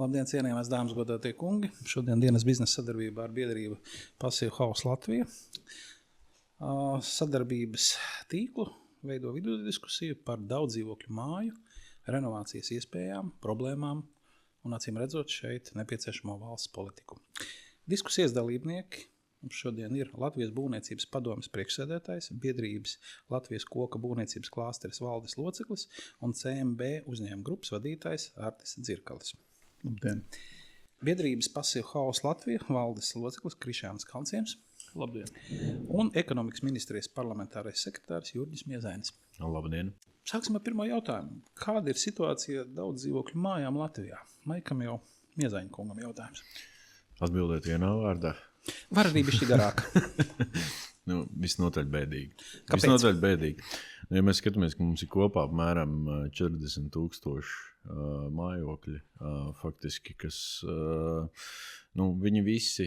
Labdien, cienījamās dāmas, godātie kungi. Šodien dienas biznesa sadarbībā ar biedrību Passive House Latvija. Sadarbības tīklu veido viduzdiskusiju par daudzdzīvokļu māju, renovācijas iespējām, problēmām un acīm redzot šeit nepieciešamo valsts politiku. Diskusijas dalībnieki šodien ir Latvijas būvniecības padomes priekšsēdētājs, biedrības Latvijas koka būvniecības klāsteres valdes loceklis un CMB uzņēmuma grupas vadītājs Artis Dzirkalis. Labdien. Biedrības Passive House Latvija valdes loceklis Krišjāns Kalnciems. Labdien. Un ekonomikas ministrijas parlamentārais sekretārs Jurģis Miezainis. Labdien. Sāksim ar pirmo jautājumu. Kāda ir situācija daudz dzīvokļu mājām Latvijā? Laikam jau Miezaina kungam jautājums. Atbildēt vienā vārdā. Var arī bišķi garāk. Visnotaļ bēdīgi. Kāpēc? Visnotaļ bēdīgi. Ja mēs skatāmies, ka mums ir kopā apmēram 40,000 mājokļi, faktiski, kas, viņi visi,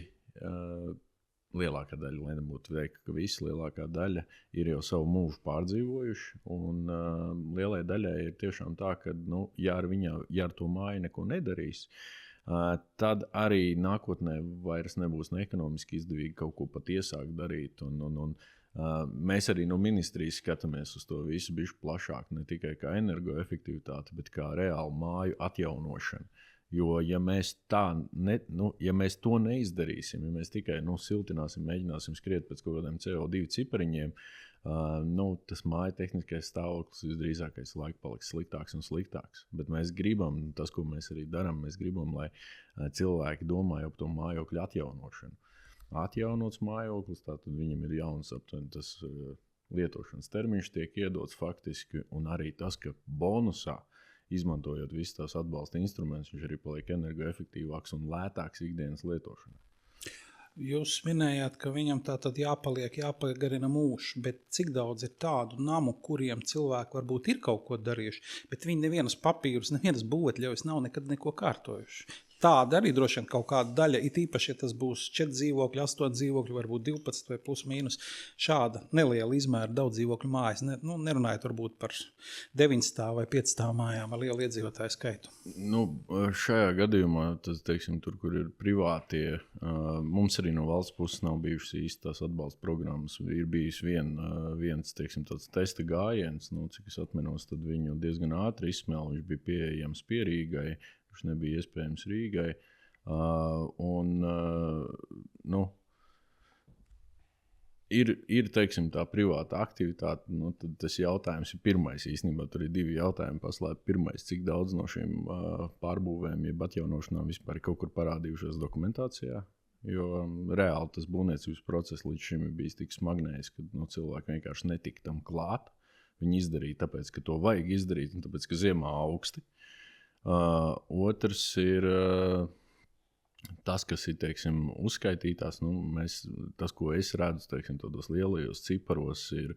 lielākā daļa, lai nebūtu teikt, ka visi lielākā daļa ir jau savu mūžu pārdzīvojuši, un lielai daļai ir tiešām tā, ka, ja ar to māju neko nedarīs, tad arī nākotnē vairs nebūs neekonomiski izdevīgi kaut ko pat iesākt darīt. Un mēs arī no ministrijas skatāmies uz to visu bišķi plašāk, ne tikai kā energoefektivitāti, bet kā reālu māju atjaunošanu. Jo, ja mēs to neizdarīsim, ja mēs tikai siltināsim, mēģināsim skriet pēc kaut kādiem CO2 cipariņiem, tas māja tehniskais stāvoklis visdrīzākais laika paliks sliktāks un sliktāks. Bet mēs gribam, tas, ko mēs arī darām, mēs gribam, lai cilvēki domā jau par to mājokļu atjaunošanu. Atjaunots mājoklis, tātad viņam ir jauns aptuveni tas lietošanas termiņš tiek iedots faktiski, un arī tas, ka bonusā, izmantojot visus tās atbalsta instrumentus, viņš arī paliek energoefektīvāks un lētāks ikdienas lietošanai. Jūs minējāt, ka viņam tātad jāpagarina mūžs, bet cik daudz ir tādu namu, kuriem cilvēki varbūt ir kaut ko darījuši, bet viņi nevienas papīrus, nevienas būvotļaujas nav nekad neko kārtojuši. Tāda arī droši vien kaut kāda daļa, it īpaši, ja tas būs 4 dzīvokļi, 8 dzīvokļi, varbūt 12 vai plus mīnus, šāda neliela izmēra daudz dzīvokļu mājas, nerunājot varbūt par 9 stāvu vai 5 stāvu mājām ar lielu iedzīvotāju skaitu. Šajā gadījumā, tur, kur ir privātie, mums arī no valsts puses nav bijušas īstās atbalsta programmas. Ir bijis viens tāds testa gājiens, cik es atminos, tad viņu diezgan ātri izsmēl, viņš bija pieejams Pierīgai, viņš nebija iespējams Rīgai. Ir tā privāta aktivitāte, tad tas jautājums ir pirmais īstenībā. Tur ir 2 jautājumi paslēp. Pirmais, cik daudz no šīm pārbūvēm, jeb atjaunošanām vispār kaut kur parādījušās dokumentācijā. Jo reāli tas būvniecības process līdz šim ir bijis tik smagnējis, ka cilvēki vienkārši netika tam klāt. Viņi izdarīja tāpēc, ka to vajag izdarīt, un tāpēc, ka ziemā augsti. Otrs ir tas, kas ir, uzskaitītās, tas, ko es redzu, tādos lielajos ciparos, ir,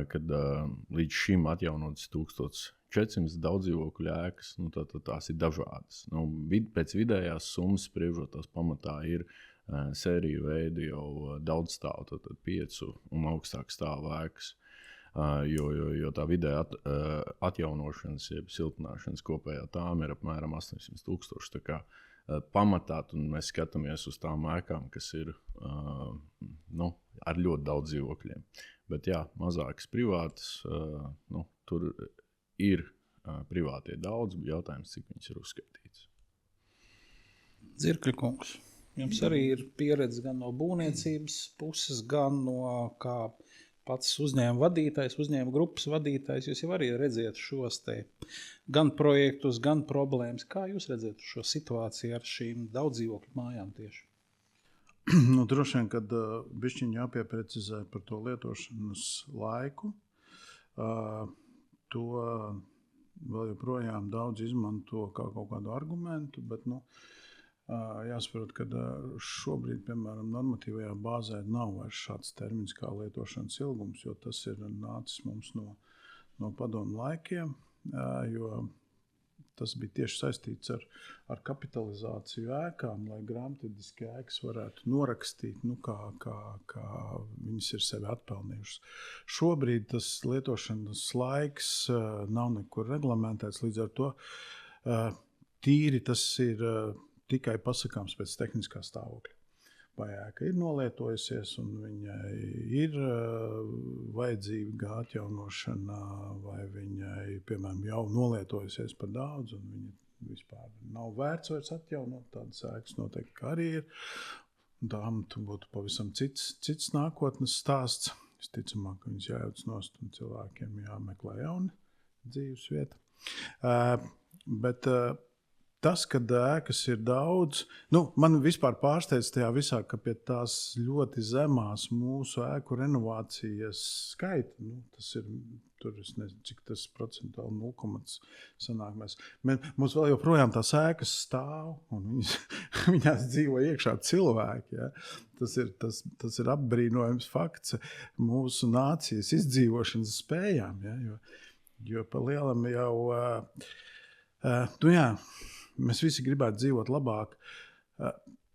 kad līdz šim atjaunotas 1400 daudzdzīvokļu ēkas, tās ir dažādas. Pēc vidējās summas spriežot, tās pamatā ir sēriju veidi jau daudz stāvu, tad 5 un augstāk stāvu ēkas. Jo tā vidēja atjaunošanas, jeb siltināšanas kopējā tām ir apmēram 800,000. Tā kā pamatā mēs skatāmies uz tām ēkām, kas ir ar ļoti daudz dzīvokļiem. Bet jā, mazākas privātas, tur ir privātie daudz, jautājums, cik viņas ir uzskaitīts. Dzirkļa kungs, jums arī ir pieredze gan no būvniecības puses, gan no kā pats uzņēmuma vadītājs, uzņēmuma grupas vadītājs. Jūs jau arī redzēt šos gan projektus, gan problēmas. Kā jūs redzēt šo situāciju ar šīm daudzdzīvokļu mājām tieši? Droši vien, kad bišķiņ jāpieprecizē par to lietošanas laiku, to vēl joprojām daudz izmanto kā kaut kādu argumentu, bet jāsaprot, ka šobrīd, piemēram, normatīvajā bāzē nav vairs šāds termins kā lietošanas ilgums, jo tas ir nācis mums no padomu laikiem, jo tas bija tieši saistīts ar kapitalizāciju ēkām, lai grāmatvediskie ēkas varētu norakstīt, kā viņas ir sevi atpelnījušas. Šobrīd tas lietošanas laiks nav nekur reglamentēts, līdz ar to tīri tas ir tikai pasakāms pēc tehniskā stāvokļa. Vai ēka ir nolietojusies un viņai ir vajadzīga atjaunošana, vai viņai, piemēram, jau nolietojusies par daudz un viņa vispār nav vērts vairs atjaunot. Tādas ēkas noteikti arī ir. Tām būtu pavisam cits nākotnes stāsts. Visticamāk, ka viņas jājauc nost un cilvēkiem jāmeklē jauna dzīves vieta. Bet tas, kad ēkas ir daudz, man vispār pārsteidz tajā visā, ka pie tās ļoti zemās mūsu ēku renovācijas skaita, tas ir, tur es nezinu, cik tas procentuāli 0, sanāk mēs. Mums vēl joprojām tās ēkas stāv, un viņās dzīvo iekšā cilvēki. Ja? Tas ir apbrīnojams fakts mūsu nācijas izdzīvošanas spējām. Ja? Jo pa lielam jau, mēs visi gribētu dzīvot labāk,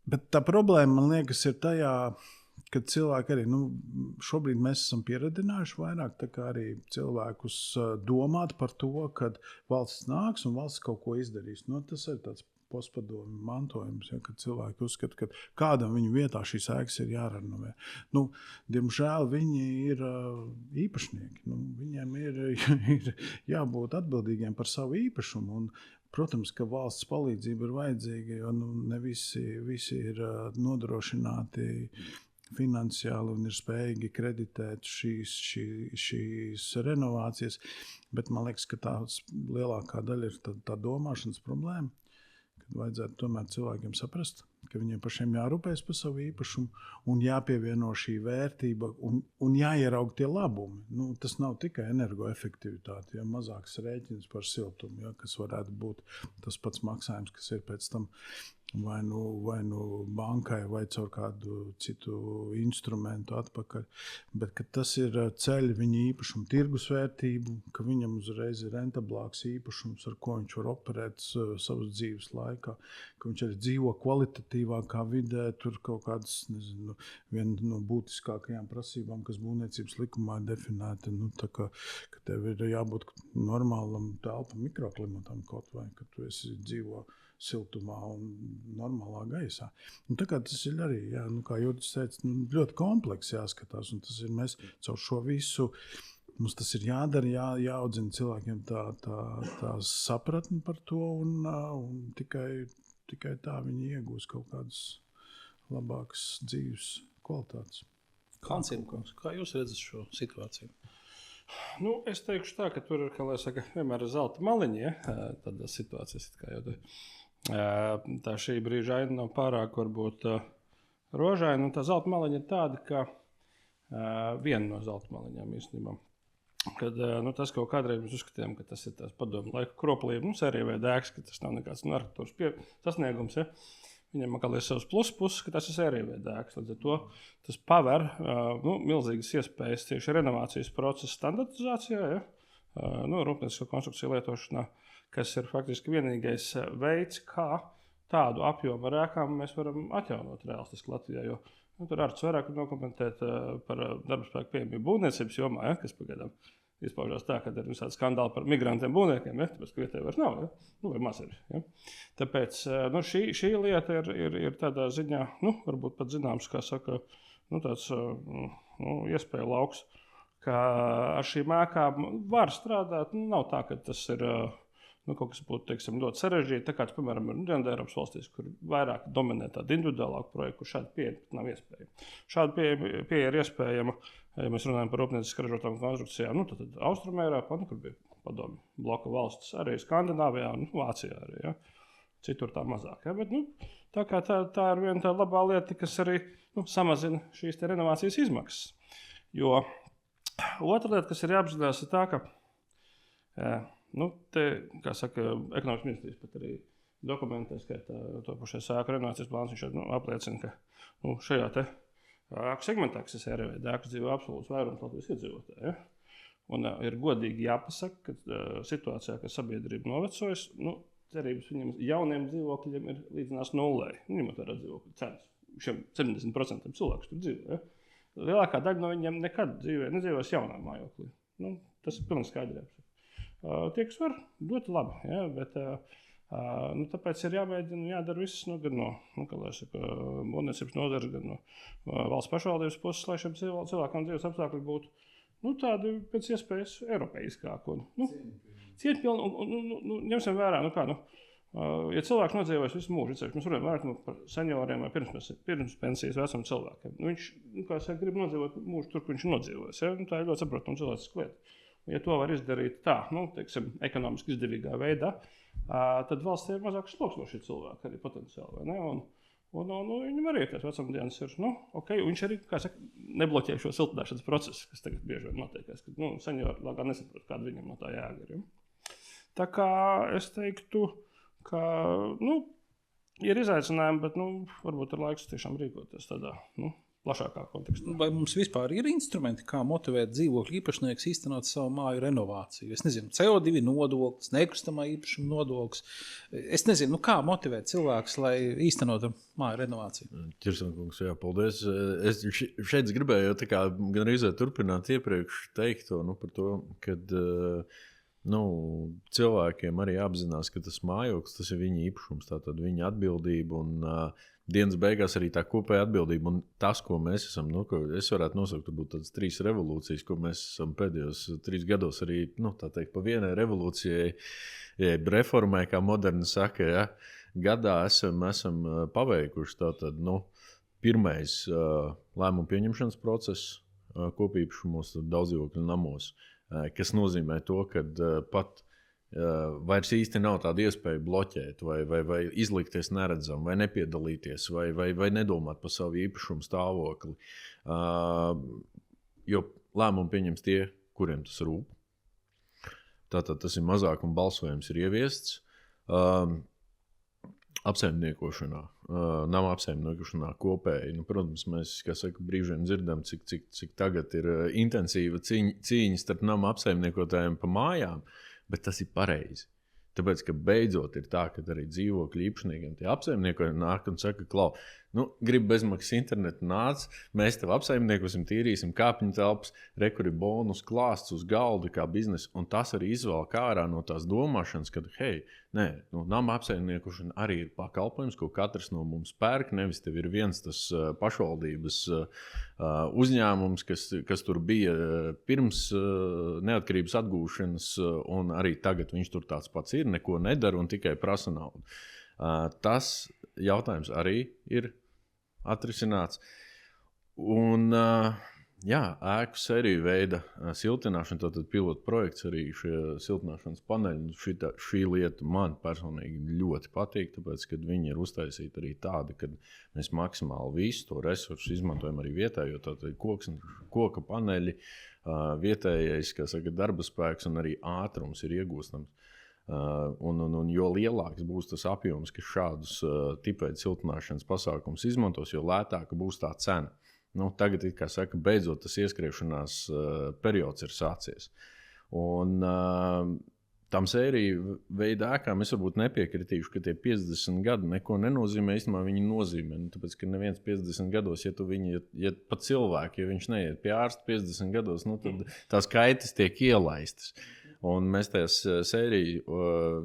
bet tā problēma, man liekas, ir tajā, ka cilvēki arī, šobrīd mēs esam pieradinājuši vairāk, tā kā arī cilvēkus domāt par to, kad valsts nāks un valsts kaut ko izdarīs. Tas ir tāds postpadomju mantojums, ja, kad cilvēki uzskata, ka kādam viņu vietā šīs ēkas ir jārenovē. Diemžēl viņi ir īpašnieki. Viņiem ir jābūt atbildīgiem par savu īpašumu. Protams, ka valsts palīdzība ir vajadzīga, jo ne visi ir nodrošināti finansiāli un ir spējīgi kreditēt šīs renovācijas. Bet man liekas, ka tā lielākā daļa ir tā domāšanas problēma, kad vajadzētu tomēr cilvēkiem saprast, ka viņiem pašiem jārūpējas par savu īpašumu un jāpievieno šī vērtība un jāieraug tie labumi. Tas nav tikai energoefektivitāte, ja mazāks rēķins par siltumu, ja, kas varētu būt tas pats maksājums, kas ir pēc tam vai nu bankai vai caur kādu citu instrumentu atpakaļ. Bet ka tas ir ceļ viņa īpašumu tirgusvērtību, ka viņam uzreiz ir rentablāks īpašums, ar ko viņš var operēt savas dzīves laikā, ka viņš arī dzīvo kvalitatīvākā vidē, tur kaut kādas, viena no būtiskākajām prasībām, kas būvniecības likumā ir definēta, ka tev ir jābūt normālam telpa mikroklimatam kaut vai, ka tu esi dzīvo siltumā un normālā gaisā. Tā kā tas ir arī, kā Jurģis teica, ļoti kompleks jāskatās, un tas ir mēs caur šo visu, mums tas ir jādara, jāaudzina cilvēkiem tā sapratni par to, un tikai tā viņi iegūs kaut kādas labākas dzīves kvalitātes. Kancīnkungs, kā jūs redzat šo situāciju? Es teikšu tā, ka tur ir, kā lai saka, vienmēr ir zelta maliņi, ja? Tādā situācijas, kā jau tā šī brīža aina nav pārāk varbūt rožaina, un tā zelta maliņa ir tāda, ka viena no zelta maliņām īstenībā. Kad tas kaut kādreiz mēs uzskatījām, ka tas ir tās padomu laika kroplība, sērija vai dēks, ka tas nav nekāds arhitektūras sasniegums, ja? Viņam atkal ir savs puses, ka tas ir sērija vai dēks. Līdz ar to tas paver milzīgas iespējas tieši renovācijas procesa standartizācijā, ja? Rūpniecisko konstrukciju lietošanā, kas ir faktiski vienīgais veids, kā tādu apjomu ar ēkām mēs varam atjaunot realistiski Latvijā. Jo tur Arts vairāk dokumentēt par darbaspēku pieejamību būvniecības jomā, ja, kas pagaidām izpaužās tā, ka ir visādi skandāli par migrantiem būvniekiem, ja, tāpēc, ka vietē vairs nav, ja, vai maz ir. Ja. Tāpēc šī lieta ir tādā ziņā, varbūt pat zināms, kā saka, tāds iespēja lauks, ka ar šīm ēkām var strādāt. Nav tā, ka tas ir kaut kas būtu, teiksim, ļoti sarežģīti. Tā kā, piemēram, ir Eiropas valstīs, kur vairāk dominē tāda individuālāka projekta, kur šāda pieeja nav iespējama. Šāda pieeja ir iespējama, ja mēs runājam par rūpnieciski ražotām konstrukcijām, tad Austrumērāpā, kur bija padomju bloka valstis, arī Skandināvijā un Vācijā arī, ja. Citur tā mazāk. Ja. Bet, tā kā tā ir viena tā labā lieta, kas arī samazina šīs te renovācijas izmaksas. Jo otra lieta, kas ir jāapzinās, ir tā, ka kā saka, ekonomikas ministrijas pat arī dokumentē, skaitā to pašai sēku renovācijas plāns, viņš apliecina, ka šajā te ēku segmentā, kas ir ēku dzīvo absolūts vairums Latvijas iedzīvotāji. Ja? Un ir godīgi jāpasaka, ka situācijā, ka sabiedrība novecojas, cerības viņiem jauniem dzīvokļiem ir līdzinās nullei. Ņemot vērā dzīvokļu cenas. Šiem 70% cilvēku tur dzīvo. Ja? Lielākā daļa no viņiem nekad nedzīvos jaunā mājoklī. Tas ir pilnīgi skaidrs. Tie, kas var, ļoti labi, ja? Bet Tāpēc ir jāmēģina jādara viss gan no būvniecības nozares, gan no valsts pašvaldības puses, lai šiem cilvēkam dzīves apstākļi būtu tādi pēc iespējas eiropeiskāki. Cieņpilni, ņemsim vērā, ja cilvēks nodzīvojas visu mūžu, mēs runājam vairāk par senioriem vai pirms pensijas vecuma cilvēkiem. Viņš, grib nodzīvot mūžu tur, kur viņš nodzīvojas. Ja? Tā ir ļoti saprotama cilvēciska lieta. Ja to var izdarīt tā, ekonomiski izdevīgā veidā, tad valstī ir mazāks sloks no šī cilvēka arī potenciāli. Vai ne? Un viņam arī tās vecumdienas ir, viņš arī, nebloķē šo siltināšanas procesu, kas tagad bieži vien notiekās, kad, seniori lāgā nesaprot, kāda viņam no tā jēga ir. Tā kā es teiktu, ka, ir izaicinājumi, bet, varbūt ir laiks tiešām rīkoties tādā, plašākā kontekstā. Vai mums vispār ir instrumenti, kā motivēt dzīvokļu īpašnieks īstenot savu māju renovāciju? Es nezinu, CO2 nodoklis, nekustamā īpašuma nodoklis. Es nezinu, kā motivēt cilvēkus, lai īstenotu māju renovāciju. Ķirsankungs, jā, paldies. Es šeit gribēju gan arī turpināt iepriekš teikto par to, kad cilvēkiem arī apzinās, ka tas mājoklis, tas ir viņa īpašums, tātad viņa atbildība un dienas beigās arī tā kopēja atbildība. Un tas, ko mēs esam, es varētu nosaukt, varbūt tādas 3 revolūcijas, ko mēs esam pēdējos 3 gados arī, tā teikt, pa vienai revolūcijai, reformai, kā moderni saka, ja, gadā esam paveikuši. Tātad, pirmais lēmumu pieņemšanas process kopīpašumos daudzdzīvokļu namos, kas nozīmē to, ka pat vairs īsti nav tāda iespēja bloķēt, vai izlikties neredzam, vai nepiedalīties, vai nedomāt par savu īpašumu stāvokli. Jo lēmumu pieņems tie, kuriem tas rūp. Tātad tas ir mazākuma balsojums ir ieviests. Apsaimniekošanā, nav apsaimniekošanā kopēji. Protams, mēs, brīžiem dzirdam, cik tagad ir intensīva cīņa starp nama apsaimniekotājiem pa mājām, bet tas ir pareizi. Tāpēc, ka beidzot ir tā, ka arī dzīvokļu īpašniekiem tie apsaimniekoji nāk un saka, klau, gribu bezmaksas internetu nāc, mēs tev apsaimniekosim, tīrīsim kāpņu telpas, rekuri bonus, klāsts uz galdu kā biznesa, un tas arī izvēl ārā no tās domāšanas, ka, nama apsaimniekošana arī ir pakalpojums, ko katrs no mums pērk, nevis tev ir viens tas pašvaldības uzņēmums, kas tur bija pirms neatkarības atgūšanas, un arī tagad viņš tur tāds pats ir, neko nedara un tikai prasa naudu. Tas jautājums arī ir atrisināts. Un, ēku sēriju veida siltināšana, tātad pilotu projekts arī šie siltināšanas paneļi. Šī lieta man personīgi ļoti patīk, tāpēc, kad viņi ir uztaisīti arī tādi, kad mēs maksimāli visu to resursu izmantojam arī vietējo, tātad koka paneļi, vietējais, darba spēks un arī ātrums ir iegūstams. Un jo lielāks būs tas apjoms, kas šādus tipēdu siltināšanas pasākumus izmantos, jo lētāka būs tā cena. Tagad, beidzot tas ieskriešanās periods ir sācies. Un tam sēriju veida ēkām es varbūt nepiekritīšu, ka tie 50 gadi neko nenozīmē, īstenībā viņi nozīmē. Tāpēc, ka neviens 50 gados, ja pat cilvēki, ja viņš neiet pie ārsta 50 gados, tad tās kaitas tiek ielaistas. Un mēs tajā sēriju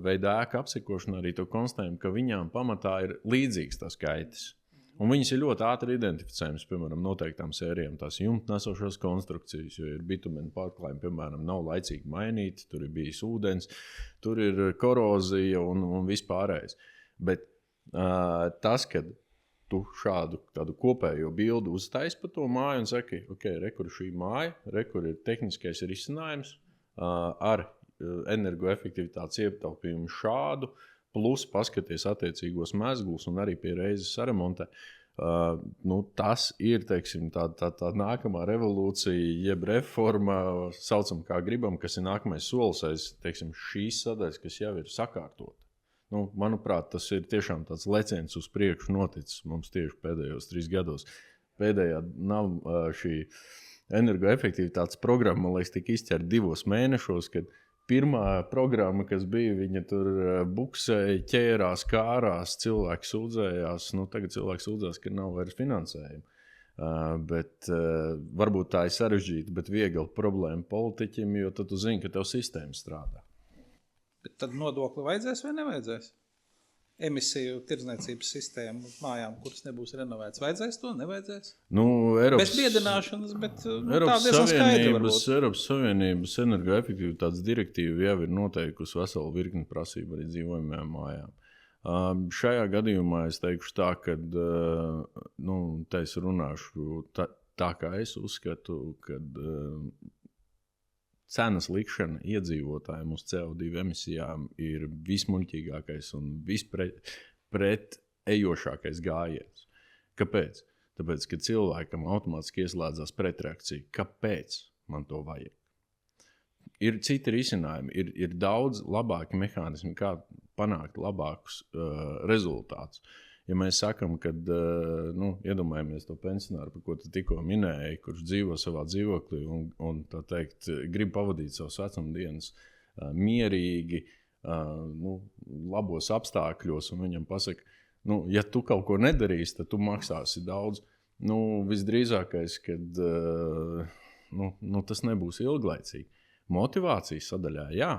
veidā ēku apsekošanā arī to konstatējam, ka viņām pamatā ir līdzīgas tās kaitas. Un viņas ir ļoti ātri identificējamas, piemēram, noteiktām sērijām, tās jumtnesošās konstrukcijas, jo ir bitumeni pārklājumi, piemēram, nav laicīgi mainīti, tur ir bijis ūdens, tur ir korozija un vispārējais. Bet tas, kad tu šādu tādu kopējo bildu uztaisi pa to māju un saki, rekur šī māja, rekur ir tehniskais risinājums ar energoefektivitātes ietaupījumu šādu, plus paskaties attiecīgos mezglus un arī pie reizes saremontē. Tas ir, teiksim, tā nākamā revolūcija, jeb reforma, saucam kā gribam, kas ir nākamais solis aiz, teiksim, šīs sadaļas, kas jau ir sakārtota. Manuprāt, tas ir tiešām tāds leciens uz priekšu noticis mums tieši pēdējos 3 gados. Pēdējā nav šī energoefektivitātes programma, man liekas, tika izķerta 2 mēnešos, kad pirmā programma, kas bija, viņa tur buksēja, ķērās, kārās, cilvēki sūdzējās. Tagad cilvēki sūdzās, ka nav vairs finansējuma. Bet varbūt tā ir sarežģīta, bet viegla problēma politiķim, jo tad tu zini, ka tev sistēma strādā. Bet tad nodokli vajadzēs vai nevajadzēs? emisiju tirdzniecības sistēmu uz mājām, kuras nebūs renovētas. Vajadzēs to? Nevajadzēs? Eiropas, Bez biedināšanas, bet tā diezgan skaidra varbūt. Eiropas Savienības energoefektivitātes direktīva jau ir noteikusi veselu virkni prasību arī dzīvojamajām mājām. Šajā gadījumā es teikšu tā, ka te es runāšu tā kā es uzskatu, kad cenas likšana iedzīvotājiem uz CO2 emisijām ir vismuļķīgākais un vispret ejošākais gājiens. Kāpēc? Tāpēc, ka cilvēkam automātiski ieslēdzās pretreakcija. Kāpēc man to vajag? Ir citi risinājumi, ir daudz labāki mehānismi, kā panākt labākus rezultātus. Ja mēs sakam, kad iedomājamies to pensionāru, par ko tu tikko minēji, kurš dzīvo savā dzīvoklī un tā teikt, grib pavadīt savus vecumdienas mierīgi, labos apstākļos, un viņam pasaka, ja tu kaut ko nedarīsi, tad tu maksāsi daudz. Visdrīzākais, kad tas nebūs ilglaicīgi. Motivācijas sadaļā, jā.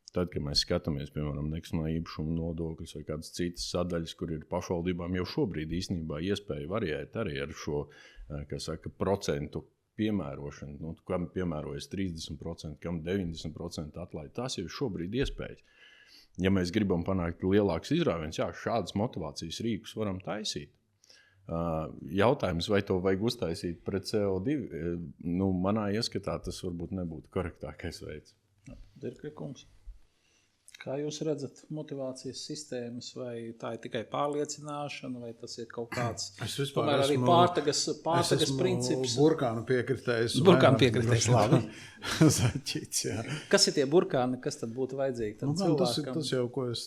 Tad, kad mēs skatāmies, piemēram, nekustamā īpašuma nodokļus vai kādas citas sadaļas, kur ir pašvaldībām jau šobrīd īstenībā iespēja variēt arī ar šo, procentu piemērošanu. Kam piemērojas 30%, kam 90% atlaid. Tās jau ir šobrīd iespējas. Ja mēs gribam panākt lielāks izrāviens, jā, šādas motivācijas rīkus varam taisīt. Jautājums, vai to vajag uztaisīt pret CO2, manā ieskatā tas varbūt nebūtu korektākais veids. Dirkļa kungs. Kā jūs redzat motivācijas sistēmas, vai tā ir tikai pārliecināšana, vai tas ir kaut kāds, tomēr arī pārtagas princips? Burkānu piekritējs. Burkānu piekritējs, labi. Zaķīts, jā. Kas ir tie burkāni, kas tad būtu vajadzīgi? Tas jau, ko es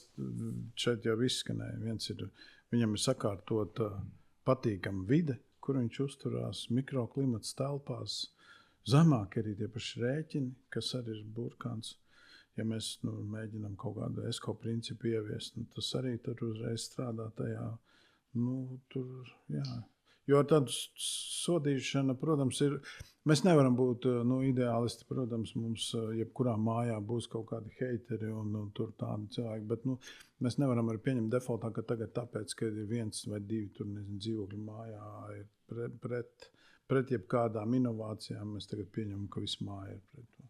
šeit jau izskanēju. Viens ir, viņam ir sakārtot patīkama vide, kur viņš uzturās, mikroklimats telpās. Zemāk arī tie paši rēķini, kas arī ir burkāns. Ja mēs mēģinām kaut kādu esko principu ieviest, tas arī tur uzreiz strādā tajā. Jo tādu sodīšana, protams, ir. Mēs nevaram būt ideālisti, protams, mums jebkurā mājā būs kaut kādi heiteri un tur tādi cilvēki, bet mēs nevaram arī pieņemt defaultā, ka tagad tāpēc, ka ir viens vai divi tur, dzīvokļi mājā ir pret jebkādām inovācijām, mēs tagad pieņemam, ka viss māja ir pret to.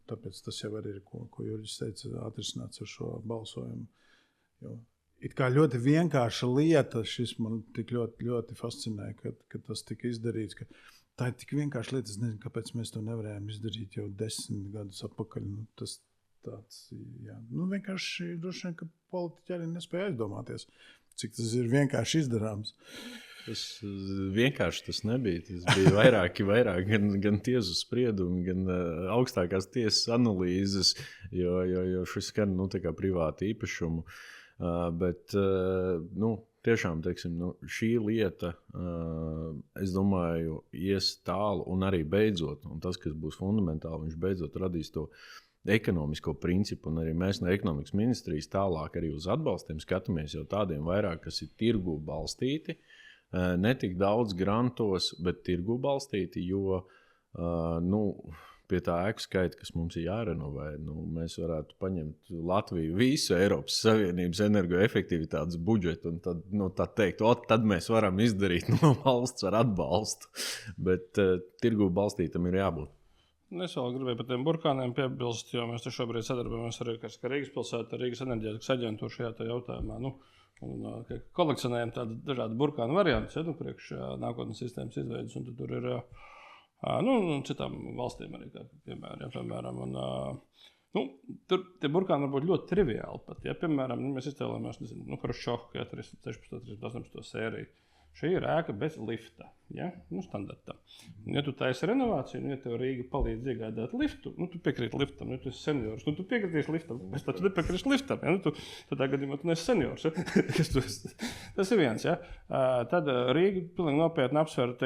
Tāpēc tas jau arī ir, ko Jurģis teica, atrisināts ar šo balsojumu. Jo it kā ļoti vienkārša lieta, šis man tik ļoti, ļoti fascinē, ka tas tika izdarīts. Ka tā ir tik vienkārša lieta, es nezinu, kāpēc mēs to nevarējām izdarīt jau 10 gadus atpakaļ. Tas tāds, jā. Vienkārši droši vien, ka politiķi arī nespēja aizdomāties, cik tas ir vienkārši izdarāms. Tas vienkārši tas nebija. Tas bija vairāk gan tiesu spriedumi, gan augstākās tiesas analīzes, jo šis skan tā kā privāta īpašumu. Bet tiešām, teiksim, šī lieta, es domāju, ies tālu un arī beidzot, un tas, kas būs fundamentāli, viņš beidzot radīs to ekonomisko principu, un arī mēs no ekonomikas ministrijas tālāk arī uz atbalstiem skatāmies jau tādiem vairāk, kas ir tirgu balstīti, ne tik daudz grantos, bet tirgu balstīti, jo pie tā ēku skaita, kas mums ir jārenovē, mēs varētu paņemt Latviju visu Eiropas Savienības energoefektivitātes budžetu un tad, tā teikt, tad mēs varam izdarīt no valsts ar atbalstu, bet tirgu balstītam ir jābūt. Es vēl gribēju par tiem burkāniem piebilst, jo mēs te šobrīd sadarbojamies arī ar Rīgas pilsētu, ar Rīgas enerģētikas aģentūru šajā jautājumā. Kolekcionējam tādu dažādu burkānu variantus, priekš nākotnes sistēmas izveidas, un tur ir citām valstīm arī, piemēram. Tur tie burkāni var būt ļoti triviāli pat. Ja, piemēram, mēs iztēlējamies, Hruščovku, 16. 18. sēriju. Šī ir ēka bez lifta, ja? Standartā. Ja tu taisi renovāciju, ja tev Rīga palīdz iegādāt liftu, tu piekrīti liftam, ja tu esi seniors, tu piekritīsi liftam, bet tu nepiekrīsi liftam, ja? Tu tā gadījumā tu neesi seniors, ja? Tas ir viens, ja? Tad Rīga pilnīgi nopietni apsver,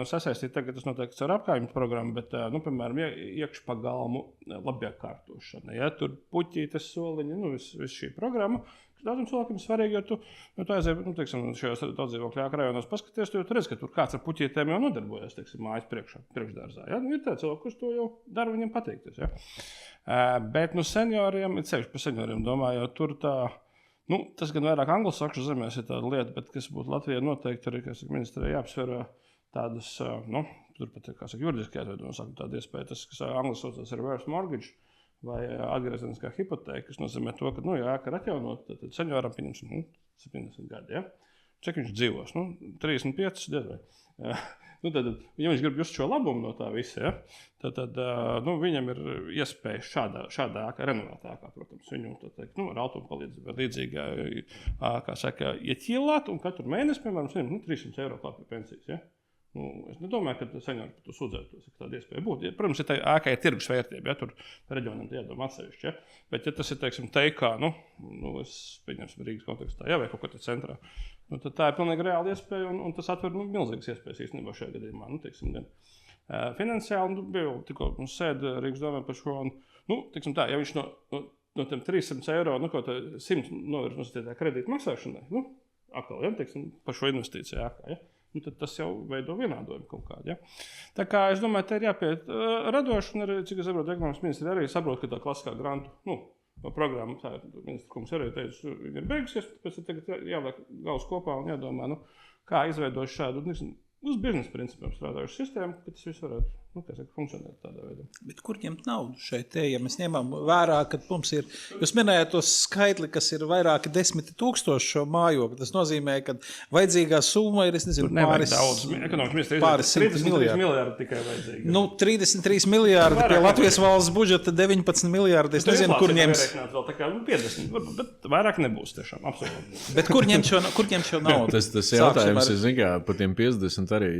sasaistīt tagad tas noteikti ar apkārtņu programmu, bet, piemēram, iekšpagalmu labiekārtošana, ja? Tur puķītes soliņi, viss šī programma. Daudziem cilvēkiem ir svarīgi, jo tu aizēji, šajos dzīvokļu rajonos paskaties, tu redzi, ka tur kāds ar puķītēm jau nodarbojas, mājas priekšdārzā. Ja? Ir tādi cilvēki, kurš to jau dara, viņiem patīkties. Ja? Bet senioriem, ceļš par senioriem domājot, tur tā, Tas gan vairāk anglosakšu zemēs ir tāda lieta, bet kas būtu Latvijā noteikti arī, kas ministrē jāapsver tādas, turpat, kā saka, juridiski jāizveido tāda iespēja, tas, kas angļu saucās reverse mortgage vai atgriezeniskā hipotēka, kas nozīmē to, ka, ja ēka ir atjaunot, tad senioram pieņemsim 70 gadi, ja? Cik viņš dzīvos? 35, diez vai. Tad, ja viņš grib just šo labumu no tā visa, ja, tad viņam ir iespēja šādā ēkā, renovētā ēkā, protams, viņu ar automu palīdzību vai līdzīgā, kā saka, ieķīlāt un katru mēnesi, piemēram, saņemt 300 eiro klāt pie pensijas. Ja? Es nedomāju, ka seniori par to sūdzētos, ka tāda iespēja būtu. Protams, ja tā ēkai ir tirgus vērtība, ja tur reģionam jādomā atsevišķi. Ja? Bet, ja tas ir, teiksim, teikā, es pieņemsim Rīgas kontekstā, ja, vai kaut kā centrā, tad tā ir pilnīgi reāla iespēja, un tas atver milzīgas iespējas īstenībā šajā gadījumā. Teiksim, gan finansiāli, bija jau tikko sēd Rīgas domē par šo, teiksim tā, ja viņš no tiem 300 eiro, kaut kā 100 novirz no kredīta maksāšanai, atkal, ja, teiksim, par šo investīciju ēkā, ja? Tad tas jau veido vienādojumu kaut kādu. Ja? Tā kā es domāju, te ir jāpiet radoši, un arī, cik es saprotu, ekonomikas ministri arī saprot, ka tā klasiskā grantu programma, tā ministra kungs arī teica, viņa ir beigusies, tāpēc ir tagad jāliek galvas kopā un jādomā, kā izveidot šādu, uz biznesa principiem strādājušu sistēmu, ka tas viss varētu, funkcionēt tādā veidā. Bet kur ņemt naudu šeit? Ja mēs ņemam vērā, ka mums ir, jūs minējāt tos skaitli, kas ir vairāki 10 000 šo mājokli. Tas nozīmē, ka vajadzīgā summa ir, es nezinu, pāris 100 miljārdi tikai vajadzīgi. 33 miljārdi pie Latvijas valsts budžeta 19 miljārdi. Es nezinu, kur ņems. 50, bet vairāk nebūs tiešām, absolūti. Bet kur ņemt šo naudu? Tas jautājums ir, zin kā, par tiem 50 arī,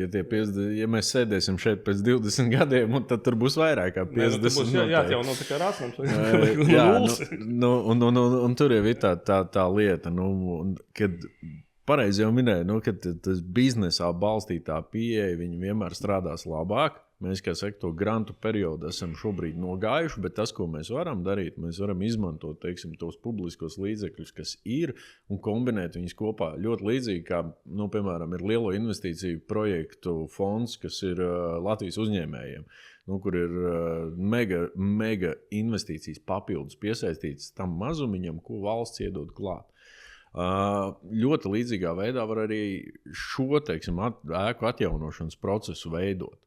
ja mēs sēdēsim šeit pēc 20 gadiem, un tad tur būs vairāk kā 50. Tur būs jāatjauno tikai rācinājums. Un tur jau ir tā lieta, kad pareizi jau minēja, ka tas biznesā balstītā pieeja, viņi vienmēr strādās labāk. Mēs, kā saka, to grantu periodu esam šobrīd nogājuši, bet tas, ko mēs varam darīt, mēs varam izmantot, teiksim, tos publiskos līdzekļus, kas ir, un kombinēt viņus kopā. Ļoti līdzīgi, kā, piemēram, ir lielo investīciju projektu fonds, kas ir Latvijas uzņēmējiem, kur ir mega investīcijas papildus piesaistītas tam mazumiņam, ko valsts iedod klāt. Ļoti līdzīgā veidā var arī šo, teiksim, ēku atjaunošanas procesu veidot.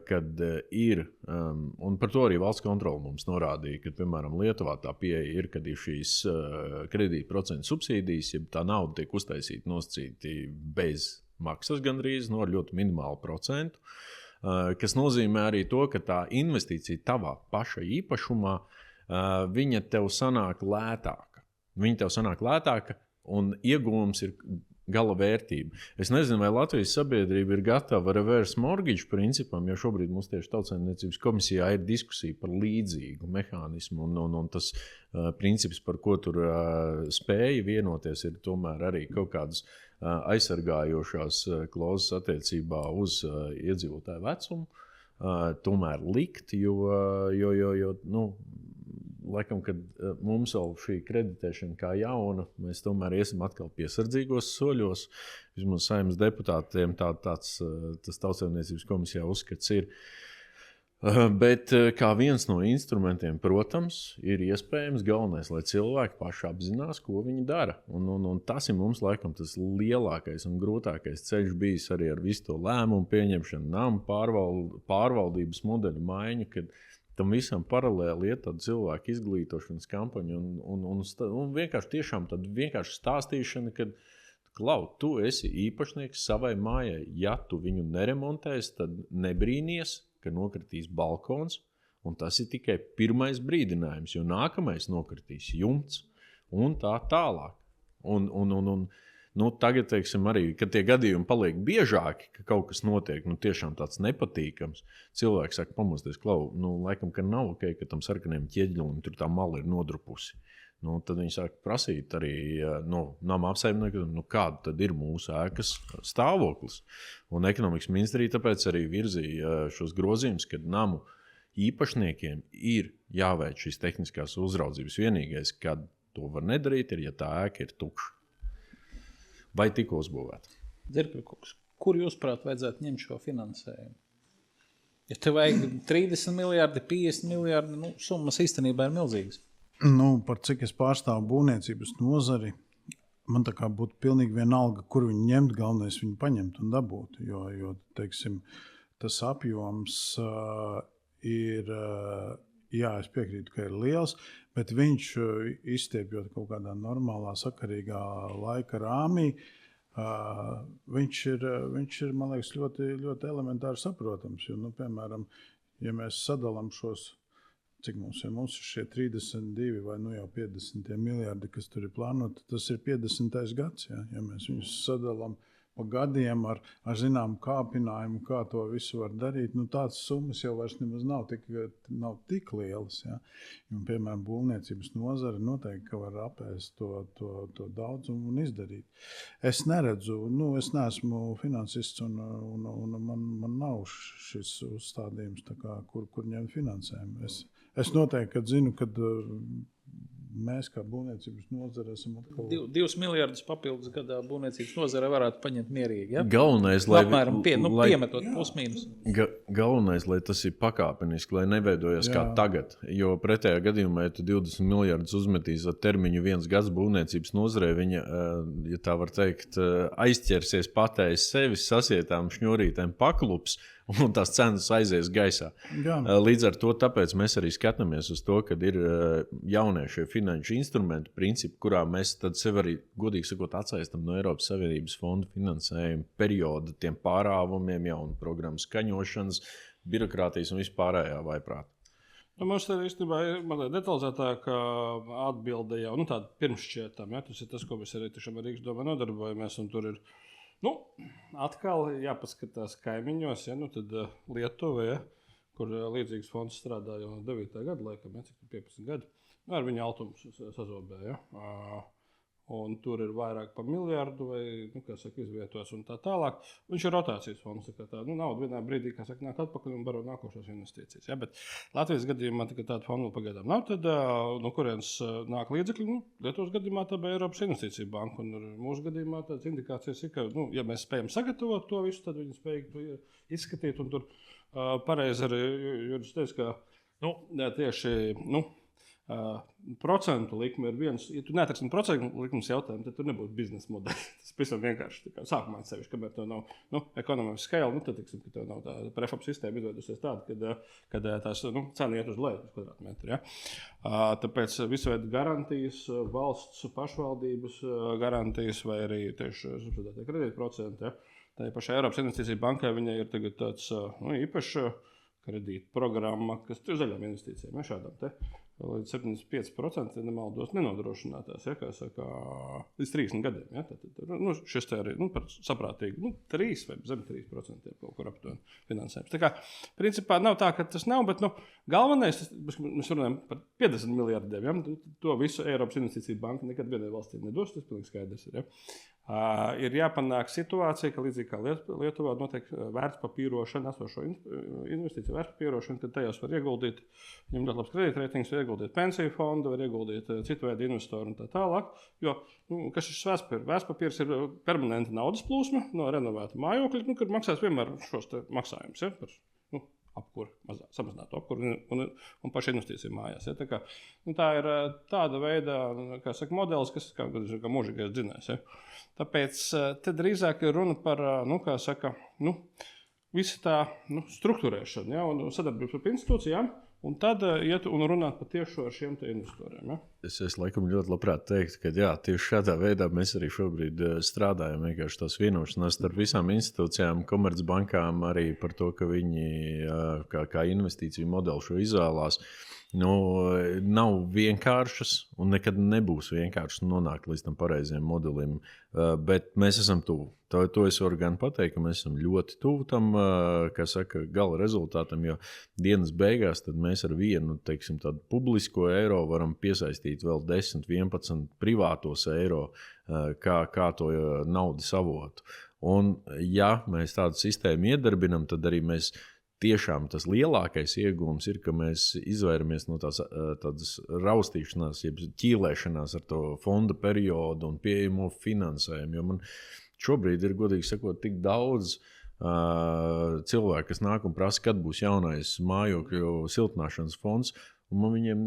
Kad ir, un par to arī valsts kontrole mums norādīja, ka, piemēram, Lietuvā tā pieeja ir, kad ir šīs kredītprocentu subsīdijas, ja tā nauda tiek uztaisīta nosacīti bez maksas gandrīz, ar ļoti minimālu procentu, kas nozīmē arī to, ka tā investīcija tavā paša īpašumā, viņa tev sanāk lētāka. Un ieguvums ir gala vērtība. Es nezinu, vai Latvijas sabiedrība ir gatava reverse mortgage principam, jo šobrīd mums tieši Tautsaimniecības komisijā ir diskusija par līdzīgu mehānismu, un tas princips, par ko tur spēja vienoties, ir tomēr arī kaut kādas aizsargājošās klauzes attiecībā uz iedzīvotāju vecumu, tomēr likt, jo laikam, kad mums vēl šī kreditēšana kā jauna, mēs tomēr iesim atkal piesardzīgos soļos. Vismaz Saeimas deputātiem tas Tautsaimniecības komisijā uzskats ir. Bet kā viens no instrumentiem, protams, ir iespējams galvenais, lai cilvēki paši apzinās, ko viņi dara. Un tas ir mums laikam tas lielākais un grūtākais ceļš bijis arī ar visu to lēmumu pieņemšanu, namu pārvaldības modeļu maiņu, kad tam visam paralēli iet tāda cilvēku izglītošanas kampaņa un vienkārši tiešām tāda vienkārši stāstīšana, kad, Klau, tu esi īpašnieks savai mājai. Ja tu viņu neremontēsi, tad nebrīnies, ka nokritīs balkons, un tas ir tikai pirmais brīdinājums, jo nākamais nokritīs jumts un tā tālāk. Tagad, teiksim, arī, kad tie gadījumi paliek biežāki, ka kaut kas notiek, tiešām tāds nepatīkams, cilvēks saka pamosties, Klau, laikam, ka nav ok, ka tam sarkaniem ķieģelim tur tā mala ir nodrupusi. Tad viņi sāk prasīt arī nama apsaimniekiem, kāda tad ir mūsu ēkas stāvoklis. Un ekonomikas ministrija tāpēc arī virzīja šos grozījumus, kad namu īpašniekiem ir jāveic šīs tehniskās uzraudzības. Vienīgais, kad to var nedarīt, ir, ja tā ēka ir tukša. Vai tikko uzbūvēta? Dzirkļukungs, kur jūs prāt vajadzētu ņemt šo finansējumu? Ja tev vajag 30 miljārdi, 50 miljārdi, summas īstenībā ir milzīgas. Par cik es pārstāvu būvniecības nozari, man tā kā būtu pilnīgi vienalga, kur viņi ņemt, galvenais viņu paņemt un dabūt. Jo teiksim, tas apjoms ir, jā, es piekrītu, ka ir liels, bet viņš izstiepjot kaut kādā normālā, sakarīgā laika rāmī, viņš ir, man liekas, ļoti, ļoti elementāri saprotams. Jo, piemēram, ja mēs sadalām šos, cik mums ir šie 32 vai jau 50 miljardi, kas tur ir plānoti, tas ir 50. gads. Ja mēs viņus sadalām pa gadiem ar zināmu kāpinājumu, kā to visu var darīt, tādas summas jau vairs nemaz nav tik lielas. Ja? Un, piemēram, būvniecības nozare noteikti, ka var apēst to daudzumu un izdarīt. Es neredzu, es neesmu finansists un man nav šis uzstādījums, kur ņemt finansējumu. Es noteikti zinu, ka mēs kā būvniecības nozare esam atkal... 2 miljardus papildus gadā būvniecības nozare varētu paņemt mierīgi. Ja? Galvenais, lai piemetot plus-mínus. Galvenais, lai tas ir pakāpeniski, lai neveidojas kā tagad. Jo pretējā gadījumā, ja tu 20 miljardus uzmetīs ar termiņu 1 gads būvniecības nozarē, viņa, ja tā var teikt, aizķersies patēs sevis sasietām šņurītēm paklups, un tās cenas aizies gaisā. Jā. Līdz ar to tāpēc mēs arī skatāmies uz to, kad ir jaunie finanšu instrumenti, principi, kurā mēs tad sev arī, godīgi sakot, atsaistam no Eiropas Savienības fondu finansējuma perioda tiem pārāvumiem, jaunu programmu skaņošanas, birokrātijas un vispārējā vaiprāt. Mums tā īstenībā ir mazliet detalizētāka atbilde jau, tāda pirmšķietām. Ja? Tas ir tas, ko mēs arī tiešām ar Rīgas domē nodarbojamies, un tur ir atkal jāpaskatās kaimiņos, tad Lietuva, kur līdzīgs fonds strādā jau no 9. gada, laikam, cik 15 gadi, ar viņa altumus sazobēja. Un tur ir vairāk par miljardu vai, izvietots un tā tālāk. Viņš ir rotācijas fonds, nauda vienā brīdī, nāk atpakaļ un baro nākošās investīcijas. Ja? Bet Latvijas gadījumā tāda fonda pagaidām nav, tad no kurienes nāk līdzekļi? Lietuvas gadījumā tā bija Eiropas Investīcija banka, un mūsu gadījumā tādas indikācijas ir, ka, ja mēs spējam sagatavot to visu, tad viņi spēj to izskatīt, un tur pareizi arī Juris teica, ka tieši, procentu likme ir viens. Ja tu neatrakstīsi procentu likmes jautājumu, tad tur nebūs biznesa modeļa. Tas pavisam vienkārši. Sākumā sevišķi, kamēr tev nav ekonomikas scale, tad, ka tev nav tā prefab sistēma izveidusies tāda, kad tās cena iet uz leju uz kvadrātmetru. Ja? Tāpēc visu veidu garantijas, valsts pašvaldības garantijas vai arī tieši subsidētie kredītprocenti. Ja? Tā pašā Eiropas Investīcija bankai viņai ir tagad tāds īpašs kredīta programma, kas ir zaļām investīcijām, ja, šādām te. Līdz 75% nemaldos nenodrošinātās, ja, kā saka, līdz 30 gadiem. Ja, tad, šis te arī par saprātīgi 3 vai zem 3% kaut kur aptuveni finansējums. Tā kā, principā, nav tā, ka tas nav, bet galvenais, mēs runājam par 50 miljardiem, ja, to visu Eiropas Investīcija banka nekad vienai valstī nedos, tas pilnīgi skaidrs ir. Ja. Ir jāpanāk situācija, ka līdzīgi kā Lietuvā notiek vērtspapīrošana, esošo investīciju vērtspapīrošana, tad tajos var ieguldīt, viņam ļoti labs kredītreitings, var ieguldīt pensiju fondu, var ieguldīt citu veidu investoru un tā tālāk. Jo, kas ir vērtspapīrs? Vērtspapīrs ir permanenta naudas plūsma no renovēta mājokļa, kur maksās vienmēr šos maksājumus, ja, par apkuri, samazinātu apkuri un paši investīciju mājās. Ja? Tā ir tāda veida, kā saka, modelis, kas kā mūžīgais dzinējs. Ja? Tāpēc te drīzāk ir runa par, kā saka, visu tā struktūrēšanu, ja? Un sadarbības ar institūcijām. Un tad iet un runāt par tieši ar šiem investoriem. Ja? Es laikam ļoti labprāt teiktu, ka jā, tieši šādā veidā mēs arī šobrīd strādājam. Vienkārši tās vienošanās starp visām institūcijām, komercbankām arī par to, ka viņi kā investīciju modeli šo izvēlās. Nav vienkāršas un nekad nebūs vienkārši nonākt līdz tam pareiziem modelim, bet mēs esam tuvu. To es varu gan pateikt, ka mēs esam ļoti tuvu tam, kā saka, gala rezultātam, jo dienas beigās tad mēs ar vienu, teiksim, tādu publisko eiro varam piesaistīt vēl 10, 11 privātos eiro, kā to naudas avotu. Un ja mēs tādu sistēmu iedarbinam, tad arī mēs tiešām tas lielākais iegūms ir, ka mēs izvairamies no tādas raustīšanās, jeb ķīlēšanās ar to fonda periodu un pieejamo finansējumu. Jo man šobrīd ir, godīgi sakot, tik daudz cilvēku, kas nāk un prasa, kad būs jaunais mājokļu siltināšanas fonds, un man viņiem,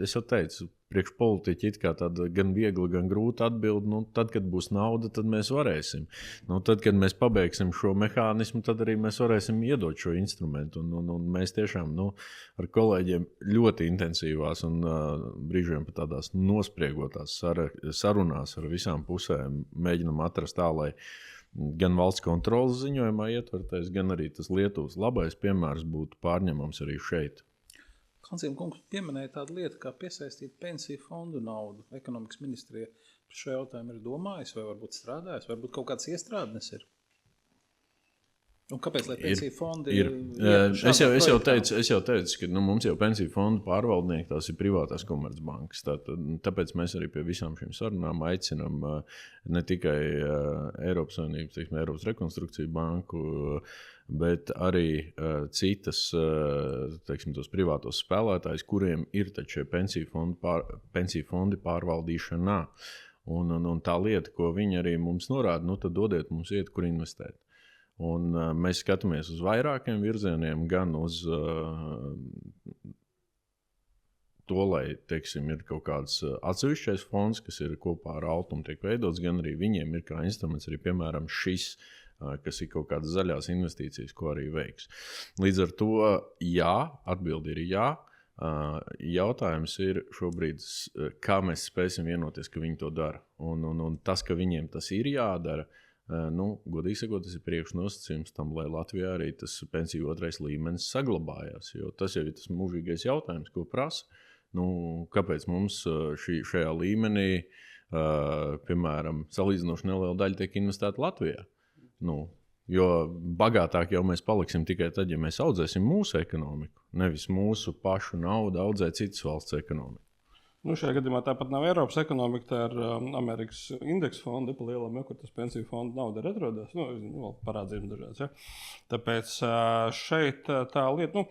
es jau teicu, priekšpolitiķi it kā tāda gan viegla, gan grūta atbilde. Nu, tad, kad būs nauda, tad mēs varēsim. Nu, tad, kad mēs pabeigsim šo mehānismu, tad arī mēs varēsim iedot šo instrumentu. Un mēs tiešām ar kolēģiem ļoti intensīvās un brīžiem pat tādās nospriegotās sarunās ar visām pusēm mēģinam atrast tā, lai gan valsts kontrolas ziņojumā ietvertais, gan arī tas Lietuvas labais piemērs būtu pārņemams arī šeit. Kancīm kungs pieminēja tādu lietu, kā piesaistīt pensiju fondu naudu. Ekonomikas ministrija par šo jautājumu ir domājis, vai varbūt strādājis, varbūt kaut kāds iestrādnes ir. Un kāpēc, lai pensiju fondi ir? Es jau teicu, ka mums jau pensiju fondu pārvaldnieki tās ir privātās komercbankas. Tāpēc mēs arī pie visām šīm sarunām aicinām ne tikai Eiropas Savienības, Eiropas rekonstrukciju banku, bet arī citas, tos privātos spēlētājus, kuriem ir taču pensiju fondi pārvaldīšanā. Un tā lieta, ko viņi arī mums norāda, tad dodiet mums iet, kur investēt. Un mēs skatāmies uz vairākiem virzieniem, gan uz to, lai, ir kaut kāds atsevišķais fonds, kas ir kopā ar Altumu tiek veidots, gan arī viņiem ir kā instruments arī, piemēram, šis, kas ir kaut kādas zaļās investīcijas, ko arī veiks. Līdz ar to, jā, atbildi ir jā. Jautājums ir šobrīd, kā mēs spēsim vienoties, ka viņi to dara. Un tas, ka viņiem tas ir jādara, godīgi sakot, tas ir priekšnosacījums tam, lai Latvijā arī tas pensiju otrais līmenis saglabājās. Jo tas jau ir tas mūžīgais jautājums, ko prasa. Kāpēc mums šajā līmenī, piemēram, salīdzinoši neliela daļa tiek investēta Latvijā? Jo bagātāk jau mēs paliksim tikai tad, ja mēs audzēsim mūsu ekonomiku, nevis mūsu pašu naudu audzē citas valsts ekonomiku. Šajā gadījumā tāpat nav Eiropas ekonomika, tā ir Amerikas indeksa fonda, pa lielam, kur tas pensiju fonda nauda ir atrodas. Parādzības dažādas. Ja? Tāpēc šeit tā lieta,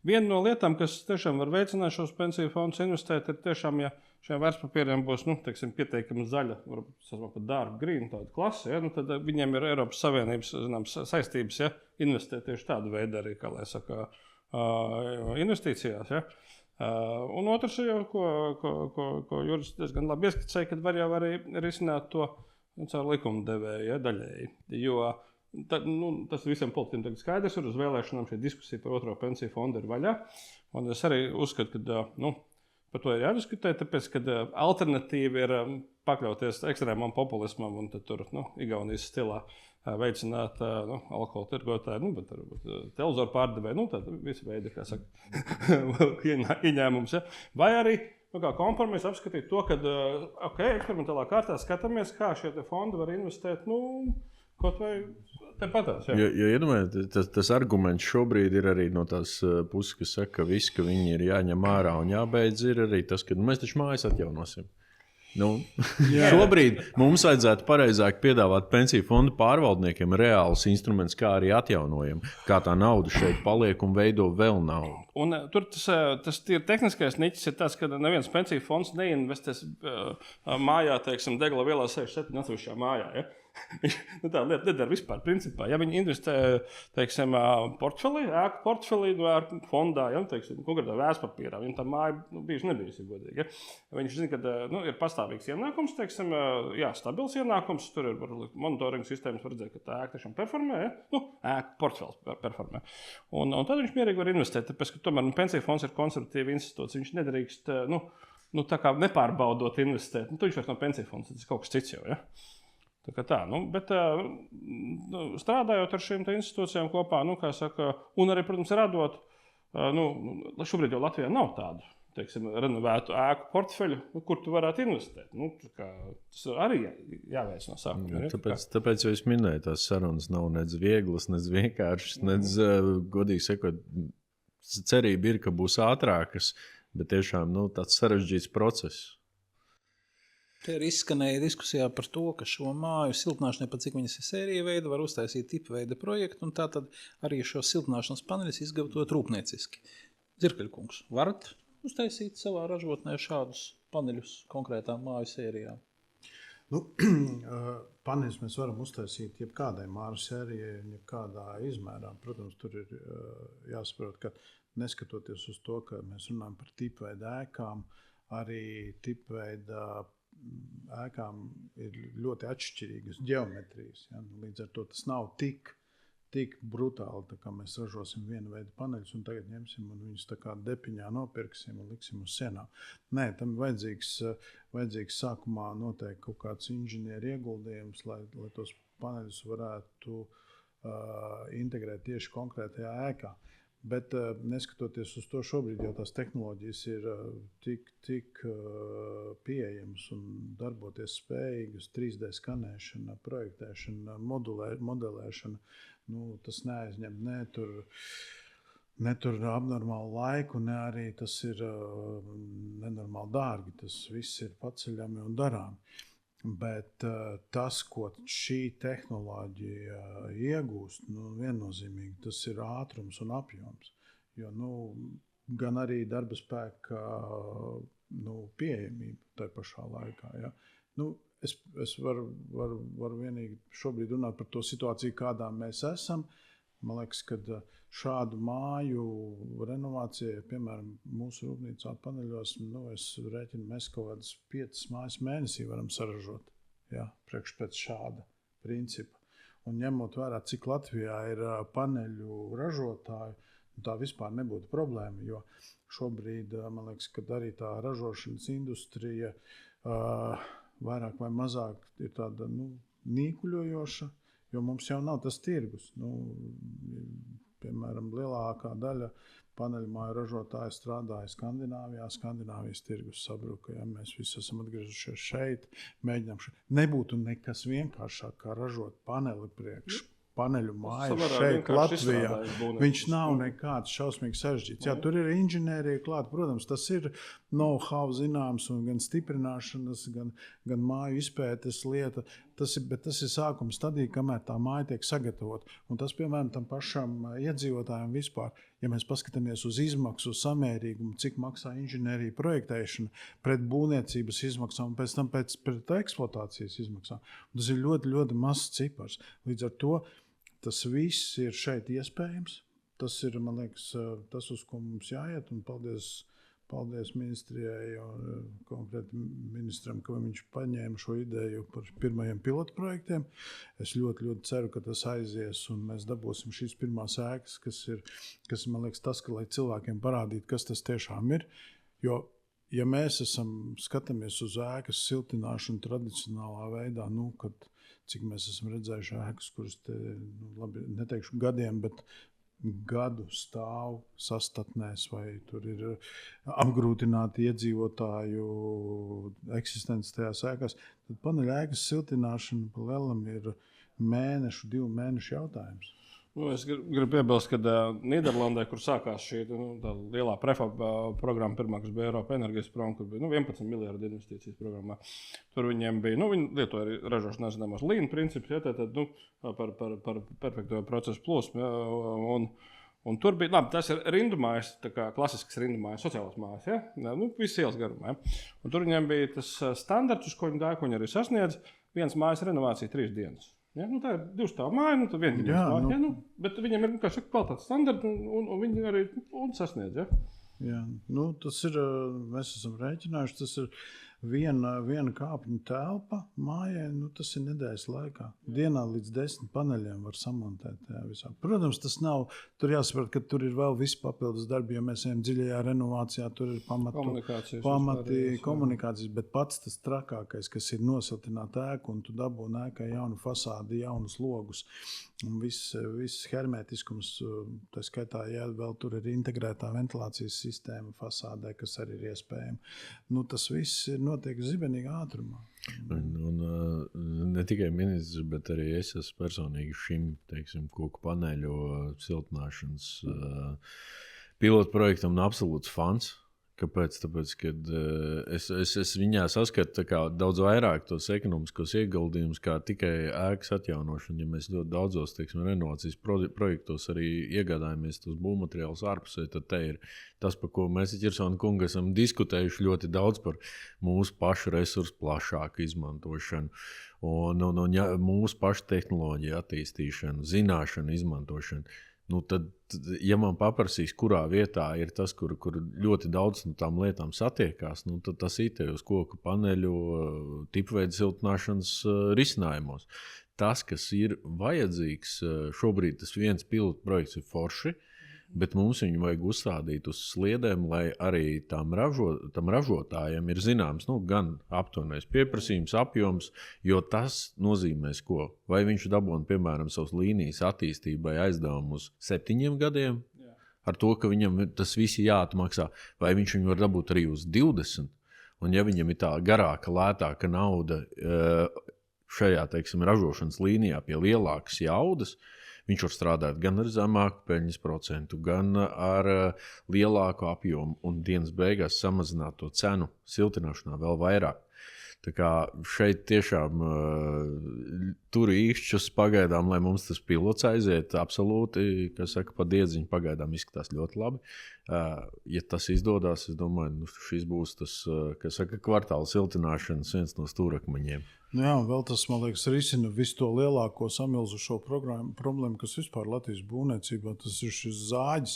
viena no lietām, kas tiešām var veicināt šos pensiju fondus investēt, ir tiešām, ja šiem vērtspapīriem būs, pieteikami zaļa, varbūt pat dark green tāda klase, ja? Tad viņiem ir Eiropas Savienības, saistības, ja? Investēt tieši tādu veidu arī, kā lai saka, investīcijās, ja? Un otrs, ko Juris diezgan labi ieskicēja, kad var jau arī risināt to caur likumdevēju, ja, daļēji. Jo tas visiem politiķiem tagad skaidrs ir, uz vēlēšanām šī diskusija par otro pensiju fondu ir vaļā. Un es arī uzskatu, ka par to ir jādiskutē, tāpēc, ka alternatīva ir pakļauties ekstrēmam populismam un tad tur Igaunijas stilā veicināt alkohola tirgotāju, bet televizoru pārdevēju, tāda visa veida, kā saka, ieņēmums. Ja? Vai arī kā kompromiss apskatīt to, ka eksperimentālā kārtā skatāmies, kā šie fondi var investēt, kaut vai tepatās. Ja? Jo iedomājieties, tas arguments šobrīd ir arī no tās puses, kas saka, ka viss, ka viņi ir jāņem ārā un jābeidz, ir arī tas, ka mēs taču mājas atjaunosim. Šobrīd mums vajadzētu pareizāk piedāvāt pensiju fondu pārvaldniekiem reālus instrumentus, kā arī atjaunojam, kā tā nauda šeit paliek un veido vēl naudu. Un tur tas ir tehniskais niķis, ir tas, ka neviens pensiju fonds neinvestēs mājā, degla vielā 67 atsevišķā mājā. Ja? Tā lieta nedara vispār. Principā, ja viņi investē portfelī, ēku portfelī, fondā, ja, konkrētā vērtspapīrā, viņam tā māja bijusi nebijusi godīgi. Ja? Viņš zina, ka ir pastāvīgs ienākums, stabils ienākums, tur ir monitoringa sistēmas, var redzēt, ka tā ēka tiešām performē, ja? Ēku portfels performē. Un tad viņš mierīgi var investēt, tāpēc, ka tomēr pensiju fonds ir konservatīva institūcija, viņš nedrīkst, tā kā nepārbaudot investēt. Viņš vairs nav pensiju fonds, tas ir kaut kas cits jau, ja? Bet strādājot ar šīm institūcijām kopā, kā saka, un arī, protams, radot, šobrīd jau Latvijā nav tādu, renovētu ēku portfeļu, kur tu varētu investēt. Tas arī jāveic no sākuma. Tāpēc jau es minēju, tās sarunas nav nec vieglas, nec vienkāršas, nec, godīgi sakot, cerība ir, ka būs ātrākas, bet tiešām tāds sarežģīts process. Te ir izskanēja diskusijā par to, ka šo māju siltināšanai, pat cik viņas ir sērija veida, var uztaisīt tipa veida projektu, un tā tad arī šo siltināšanas paneļus izgatavot rūpnieciski. Dzirkaļkungs, varat uztaisīt savā ražotnē šādus paneļus konkrētām māju sērijām? Paneļus mēs varam uztaisīt jebkādai māju sērijai, jebkādā izmērā. Protams, tur ir jāsaprot, ka neskatoties uz to, ka mēs runājam par tipa veida ēkām, arī tipveida ēkām ir ļoti atšķirīgas ģeometrijas. Ja? Līdz ar to tas nav tik brutāli, tā kā mēs ražosim vienu veidu paneļus un tagad ņemsim un viņus tā kā depiņā nopirksim un liksim uz sienām. Nē, tam vajadzīgs sākumā noteikti kaut kāds inženieru ieguldījums, lai tos paneļus varētu integrēt tieši konkrētajā ēkā. Bet neskatoties uz to, šobrīd jau tās tehnoloģijas ir tik pieejamas un darboties spējīgas, 3D skanēšana, projektēšana, modelēšana, tas neaizņem ne tur abnormālu laiku, ne arī tas ir nenormāli dārgi. Tas viss ir paceļami un darāmi. Bet tas, ko šī tehnoloģija iegūst, viennozīmīgi, tas ir ātrums un apjoms. Jo gan arī darba spēka pieejamība tajā pašā laikā. Ja? Es varu vienīgi šobrīd runāt par to situāciju, kādā mēs esam. Man liekas, ka šādu māju renovācijai, piemēram, mūsu rūpnīcā paneļos, es rēķinu, mēs kaut kādas 5 mājas mēnesī varam saražot, ja, priekš pēc šāda principa. Un ņemot vērā, cik Latvijā ir paneļu ražotāju, tā vispār nebūtu problēma, jo šobrīd, man liekas, ka arī tā ražošanas industrija vairāk vai mazāk ir tāda nīkuļojoša, jo mums jau nav tas tirgus. Piemēram, lielākā daļa paneļu māju ražotāju strādāja Skandināvijā. Skandināvijas tirgus sabruka. Ja? Mēs visi esam atgriezušies šeit, mēģinām šeit. Nebūtu nekas vienkāršāk, kā ražot paneli priekš paneļu māju šeit Latvijā. Viņš nav nekāds šausmīgi sarežģīts. Jā, tur ir inženierija klāt. Protams, tas ir know-how zināms un gan stiprināšanas, gan māju izpētes lieta. Bet tas ir sākuma stadija, kamēr tā māja tiek sagatavota. Un tas, piemēram, tam pašam iedzīvotājiem vispār, ja mēs paskatāmies uz izmaksu, samērīgumu, cik maksā inženierija projektēšana pret būvniecības izmaksām un pēc tam pret eksploatācijas izmaksām. Un tas ir ļoti, ļoti mazs cipars. Līdz ar to tas viss ir šeit iespējams. Tas ir, man liekas, tas, uz ko mums jāiet. Un paldies ministrijai un konkrēti ministram, ka viņš paņēma šo ideju par pirmajiem pilotprojektiem. Es ļoti, ļoti ceru, ka tas aizies un mēs dabūsim šīs pirmās ēkas, kas man liekas tas, ka lai cilvēkiem parādītu, kas tas tiešām ir. Jo, ja mēs skatāmies uz ēkas siltināšanu tradicionālā veidā, cik mēs esam redzējuši ēkas, kuras labi, neteikšu gadiem, bet gadu stāv sastatnēs, vai tur ir apgrūtināti iedzīvotāju eksistences tajās ēkās, tad paneļu ēkas siltināšana pa lielam ir 2 mēnešu jautājums. Es gribu piebilst, ka Nīderlandē, kur sākās šī lielā prefab programma, pirmā, kas bija Eiropa enerģijas programma, kur bija 11 miljardu investīcijas programmā. Tur viņiem bija, viņi lietoja arī ražošanās zināmos lean principus, ja, tad par perfekto procesu plūsmu. Ja, un tur bija, labi, tas ir rindu mājas, tā kā klasisks rindu mājas, sociālās mājas, ja, viss ielas garumā. Ja. Un tur viņiem bija tas standarts, uz ko viņi gāja, ko viņi arī sasniedz, 1 mājas renovācija 3 dienas. Ja, tā ir 2 stāvu māja, tad 1 dienas māja. Ja, bet viņiem ir kvalitātes standarti un viņi arī sasniedz. Ja. Jā, tas ir, mēs esam rēķinājuši, tas ir viena kāpņu telpa mājai, tas ir nedēļas laikā. Dienā līdz 10 paneļiem var samontēt tajā visā. Protams, tas nav, tur jāsaprot, ka tur ir vēl visi papildus darbi, ja mēs ejam dziļajā renovācijā, tur ir komunikācijas, bet pats tas trakākais, kas ir nosiltināt ēku, un tu dabūni ēkai jaunu fasādi, jaunus logus, un viss hermētiskums, tā skaitā, ja vēl tur ir integrētā ventilācijas sistēma fasādē, kas arī ir iespējama. Tas viss ir notiek zibenīgā ātrumā. Un ne tikai ministrs, bet arī es esmu personīgi šim, koku paneļu siltināšanas pilotu projektam absolūts fans. Kāpēc? Tāpēc, kad es viņā saskatu daudz vairāk tos ekonomiskos ieguldījumus, kā tikai ēkas atjaunošana. Ja mēs ļoti daudzos renovācijas projektos arī iegādājamies tos būvmateriālus ārpusē, tad te ir tas, par ko mēs ar Ķirsonu kungu esam diskutējuši ļoti daudz par mūsu pašu resursu plašāku izmantošanu un mūsu pašu tehnoloģiju attīstīšanu, zināšanu izmantošanu. Tad, ja man paprasīs, kurā vietā ir tas, kur ļoti daudz no tām lietām satiekās, tad tas ir uz koku paneļu tipveida siltināšanas risinājumos. Tas, kas ir vajadzīgs, šobrīd tas viens pilotu projekts ir forši, bet mums viņu vajag uzstādīt uz sliedēm, lai arī tam ražotājiem ir zināms, gan aptuvenais pieprasījums, apjoms, jo tas nozīmēs ko? Vai viņš dabūna, piemēram, savas līnijas attīstībai aizdevumu uz 7 gadiem, ar to, ka viņam tas viss jāatmaksā, vai viņš viņu var dabūt arī uz 20, un ja viņam ir tā garāka, lētāka nauda šajā, ražošanas līnijā pie lielākas jaudas, viņš var strādāt gan ar zemāku peļņas procentu, gan ar lielāku apjomu un dienas beigās samazināt to cenu siltināšanā vēl vairāk. Tā kā šeit tiešām tur īkšķus pagaidām, lai mums tas pilots aiziet, absolūti, kas saka, pa diedziņu pagaidām izskatās ļoti labi. Ja tas izdodas, es domāju, šis būs tas, kas saka, kvartāla siltināšanas viens no stūrakmeņiem. Jā, un vēl tas, man liekas, risina visu to lielāko samilzušo problēmu, kas vispār Latvijas būvniecībā, tas ir šis zāģis.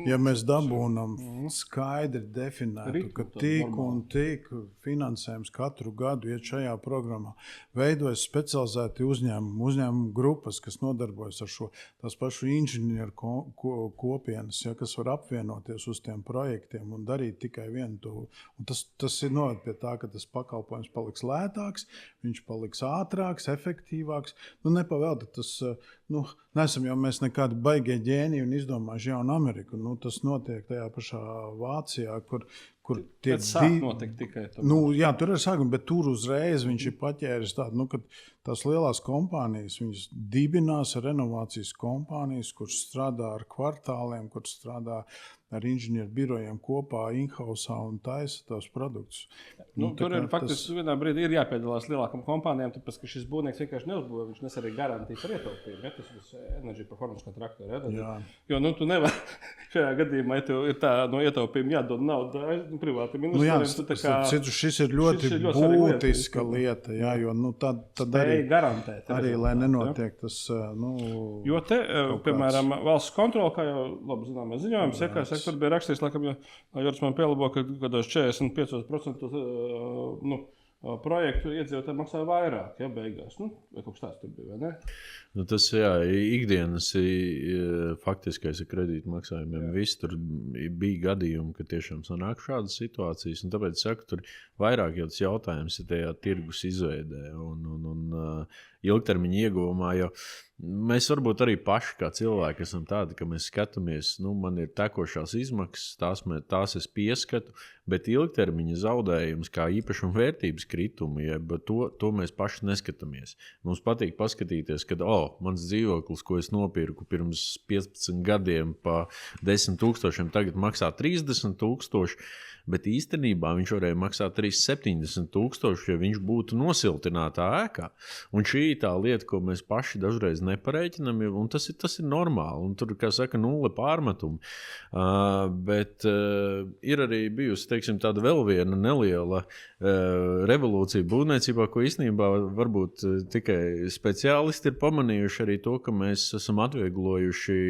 Ja mēs dabūnam skaidri definētu, ka tik un tik finansējums katru gadu iet šajā programmā, veidojas specializēti uzņēmumu grupas, kas nodarbojas ar šo tās pašu inženieru kopienas, kas var apvienoties uz tiem projektiem un darīt tikai vienu to. Un tas ir noved pie tā, ka tas pakalpojums paliks lētāks, viņš paliks ātrāks, efektīvāks. Nepavēlti tas, neesam jau mēs nekādi baigie ģēniji un izdomājuši jaunu Ameriku. Tas notiek tajā pašā Vācijā, kur tie notiek tikai jā, tur ir sākumi, bet tur uzreiz viņš ir paķēris tādu, ka tās lielās kompānijas, viņas dibinās renovācijas kompānijas, kuras strādā ar kvartāliem, kuras strādā ar inženieru birojiem kopā, in-housā un taisa tos produktus. Tur ir faktiski vienā brīdī ir jāpiedalās lielākam kompānijām, tāpēc, ka šis būvnieks vienkārši neuzbūvē, viņš nes arī garantiju par ietaupījumu. Ja, tas ir energy performance kontraktu. Ja, jo tu nevar šajā gadījumā, ja tev ir tā no ietaupījuma jādod naudu privātiem investoriem. Šis ir ļoti būtiska lieta, jā, jo tad arī garantēt. Arī, lai nenotiek tas, jo te, piemēram, valsts kontrola, kā jau labi zināmais ziņojums, tur bija rakstīts, laikam, ja Jords man pielabo, ka kādos 45% projektu iedzīvotāji maksāja vairāk, ja beigās. Vai kaut kas tāds tur bija, vai ne? Tas, jā, ikdienas faktiskais ar kredītu maksājumiem. Viss tur bija gadījumi, ka tiešām sanāk šādas situācijas, un tāpēc saku, tur vairāk jau tas jautājums ir tajā tirgus izveidē un ilgtermiņa ieguvumā, jo mēs varbūt arī paši kā cilvēki esam tādi, ka mēs skatāmies, man ir tekošās izmaksas, tās es pieskatu, bet ilgtermiņa zaudējums kā īpašuma vērtības kritumi, to mēs paši neskatāmies. Mums patīk paskatīties, kad mans dzīvoklis, ko es nopirku pirms 15 gadiem pa 10 000, tagad maksā 30 000, bet īstenībā viņš varēja maksāt arī 70 000, ja viņš būtu nosiltinātā ēkā. Un šī ir tā lieta, ko mēs paši dažreiz nepareiķinam, un tas ir normāli. Un tur, kā saka, nulle pārmetumi. Bet ir arī bijusi, tāda vēl viena neliela revolūcija būvniecībā, ko īstenībā varbūt tikai speciālisti ir pamanījuši arī to, ka mēs esam atvieglojuši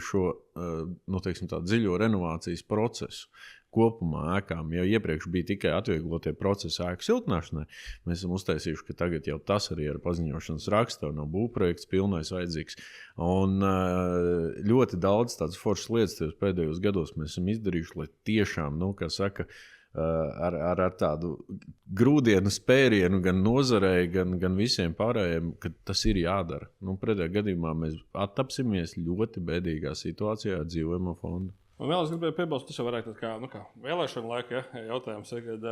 šo, tādu dziļo renovācijas procesu. Kopumā ēkām, jo iepriekš bija tikai atvieglotie procesi ēku siltināšanai. Mēs esam uztaisījuši, ka tagad jau tas arī ir paziņošanas raksts, no būvprojekts pilnais vajadzīgs. Un ļoti daudz tādas foršas lietas pēdējos gados mēs esam izdarījuši, lai tiešām, kā saka, ar tādu grūdienu spērienu gan nozarei, gan visiem pārējiem, ka tas ir jādara. Pretējā gadījumā mēs attapsimies ļoti bēdīgā situācijā ar dzīvojamo fondu. Un vēl es gribēju piebilst, tas jau varētu kā vēlēšana laika jautājums, kad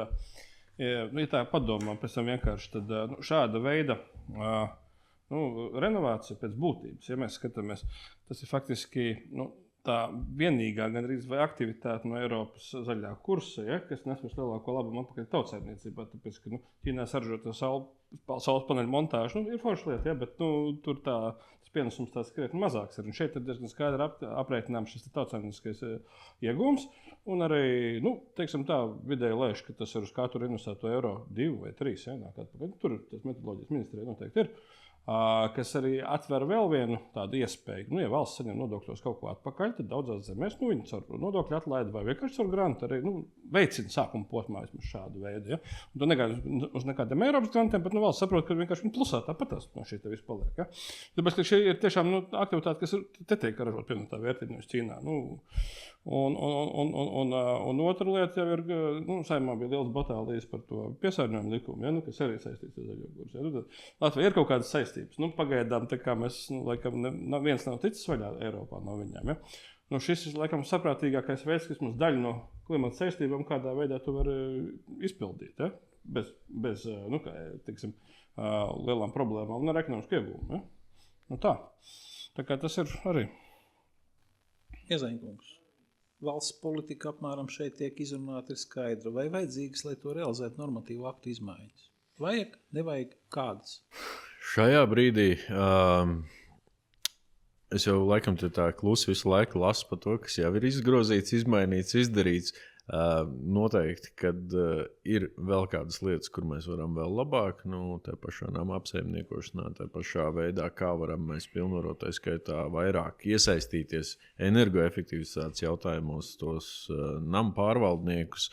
ja tā padomā pēc tam vienkārši, tad šāda veida renovācija pēc būtības, ja mēs skatāmies, tas ir faktiski tā vienīgā gandrīz vai aktivitāte no Eiropas zaļā kursa, kas nes mums lielāko labumu atpakaļ tautsēmniecībā, tāpēc, ka Ķīnā saražota saules paneļu montāža ir forša lieta, bet tur tas pienesums tāds krietni mazāks ir. Un šeit ir diezgan skaidri aprēķinām šis tautsēmnieciskais iegūms, un arī, vidēji lēš, ka tas ir uz katru investēto eiro 2 vai 3, atpakaļ. Tur tas metodoloģijas ministrijai noteikti ir. kas arī atver vēl vienu tādu iespēju. Ja valsts saņem nodokļos kaut ko atpakaļ, tad daudzās zemēs viņi caur nodokļu atlaidi vai vienkārši caur grantu arī veicina sākuma posmā vismaz šādu veidu. Ja? Un to negaida uz nekādiem Eiropas grantiem, bet valsts saprot, ka vienkārši viņi plusā tāpat no šī te viss paliek. Ja? Tāpēc, ka šī ir tiešām aktivitāte, kas te tiek ražot pievienotā vērtība nevis Ķīnā. Un otra lieta jau ir, Saeimā bija liels batālijas par to piesārņojumu likumu, ja, kas arī saistīts ar zaļo kursu. Ja. Latvijā ir kaut kādas saistības. Pagaidām tā kā mēs, laikam, viens nav ticis vaļā Eiropā no viņām. Ja. Šis ir, laikam, saprātīgākais veids, kas mums daļu no klimata saistībām kādā veidā tu var izpildīt, ja. Bez teiksim, lielām problēmām un ar ekonomisku ieguvumu. Ja. Tā. Tā kā tas ir arī. Iezaņkungs. Valsts politika apmēram šeit tiek izrunāta ir skaidra. Vai vajadzīgas, lai to realizētu normatīvu aktu izmaiņas? Vajag, nevajag kādas? Šajā brīdī es jau laikam tā klusi visu laiku lasu par to, kas jau ir izgrozīts, izmainīts, izdarīts. Noteikti, kad ir vēl kādas lietas, kur mēs varam vēl labāk, tā pašā nama apsaimniekošanā, tā pašā veidā, kā varam mēs pilnvarot, skaitā vairāk iesaistīties energoefektivitātes jautājumos, tos nama pārvaldniekus,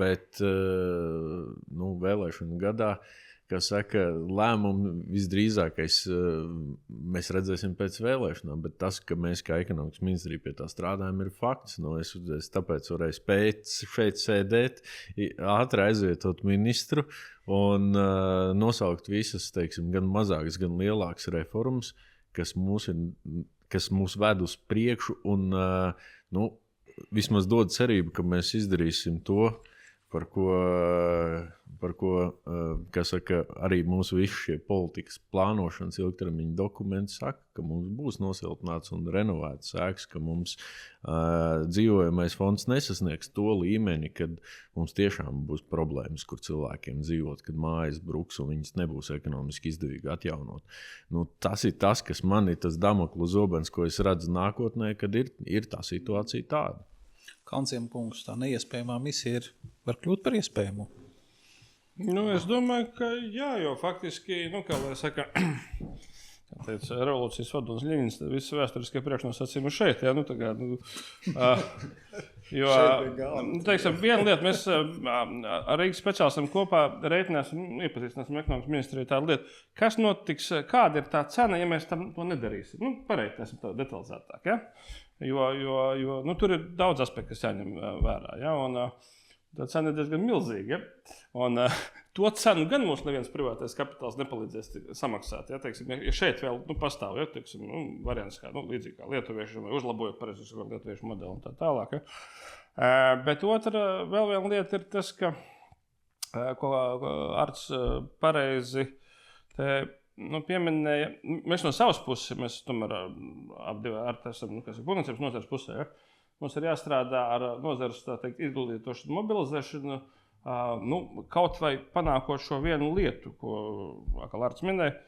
bet vēlēšanu gadā, kā saka, lēmumu visdrīzākais mēs redzēsim pēc vēlēšanām, bet tas, ka mēs kā ekonomikas ministrija pie tā strādājam, ir fakts. Es tāpēc varēju spēt šeit sēdēt, ātri aizvietot ministru un nosaukt visas, teiksim, gan mazākas, gan lielākas reformas, kas mūs ved uz priekšu un vismaz dod cerību, ka mēs izdarīsim to, par ko kā saka, arī mūsu visi šie politikas plānošanas ilgtermiņa dokumenti saka, ka mums būs nosiltināts un renovēts ēkas, ka mums dzīvojamais fonds nesasniegs to līmeni, kad mums tiešām būs problēmas, kur cilvēkiem dzīvot, kad mājas bruks un viņas nebūs ekonomiski izdevīgi atjaunot. Tas ir tas, kas man ir tas Damokla zobens, ko es redzu nākotnē, kad ir tā situācija tāda. Kalnciem kungs, tā neiespējamā misija var kļūt par iespējamu? Es domāju, ka jā, jo faktiski, kā lai saka, revolūcijas vadonis Ļeņins, visi vēsturiskie priekšnosacījumi ir šeit, jā, teiksim, viena lieta, mēs ar Rīgas speciālistiem kopā reiķināsim, iepazīstināsim ekonomikas ministriju tādu lietu, kas notiks, kāda ir tā cena, ja mēs to nedarīsim, pareiķināsim tā detalizētāk, ja? Jo tur ir daudz aspektu, kas jāņem vērā. Ja? Un tā cena ir diezgan milzīga. Ja? Un to cenu gan mums neviens privātais kapitāls nepalīdzēs samaksāt. Ja, teiksim, ja šeit vēl pastāv teiksim, variants, kā līdzīgi kā lietuvieši, vai uzlabojot pareizi lietuviešu modeli un tā tālāk. Ja? Bet otra vēl viena lieta ir tas, ka, ko Arts pareizi pieminēja, mēs no savas puses, mēs tomēr esam būvniecības nozares pusē, ja? Mums ir jāstrādā ar nozares izglītošanu, mobilizēšanu, kaut vai panākot šo vienu lietu, ko Arts minēja,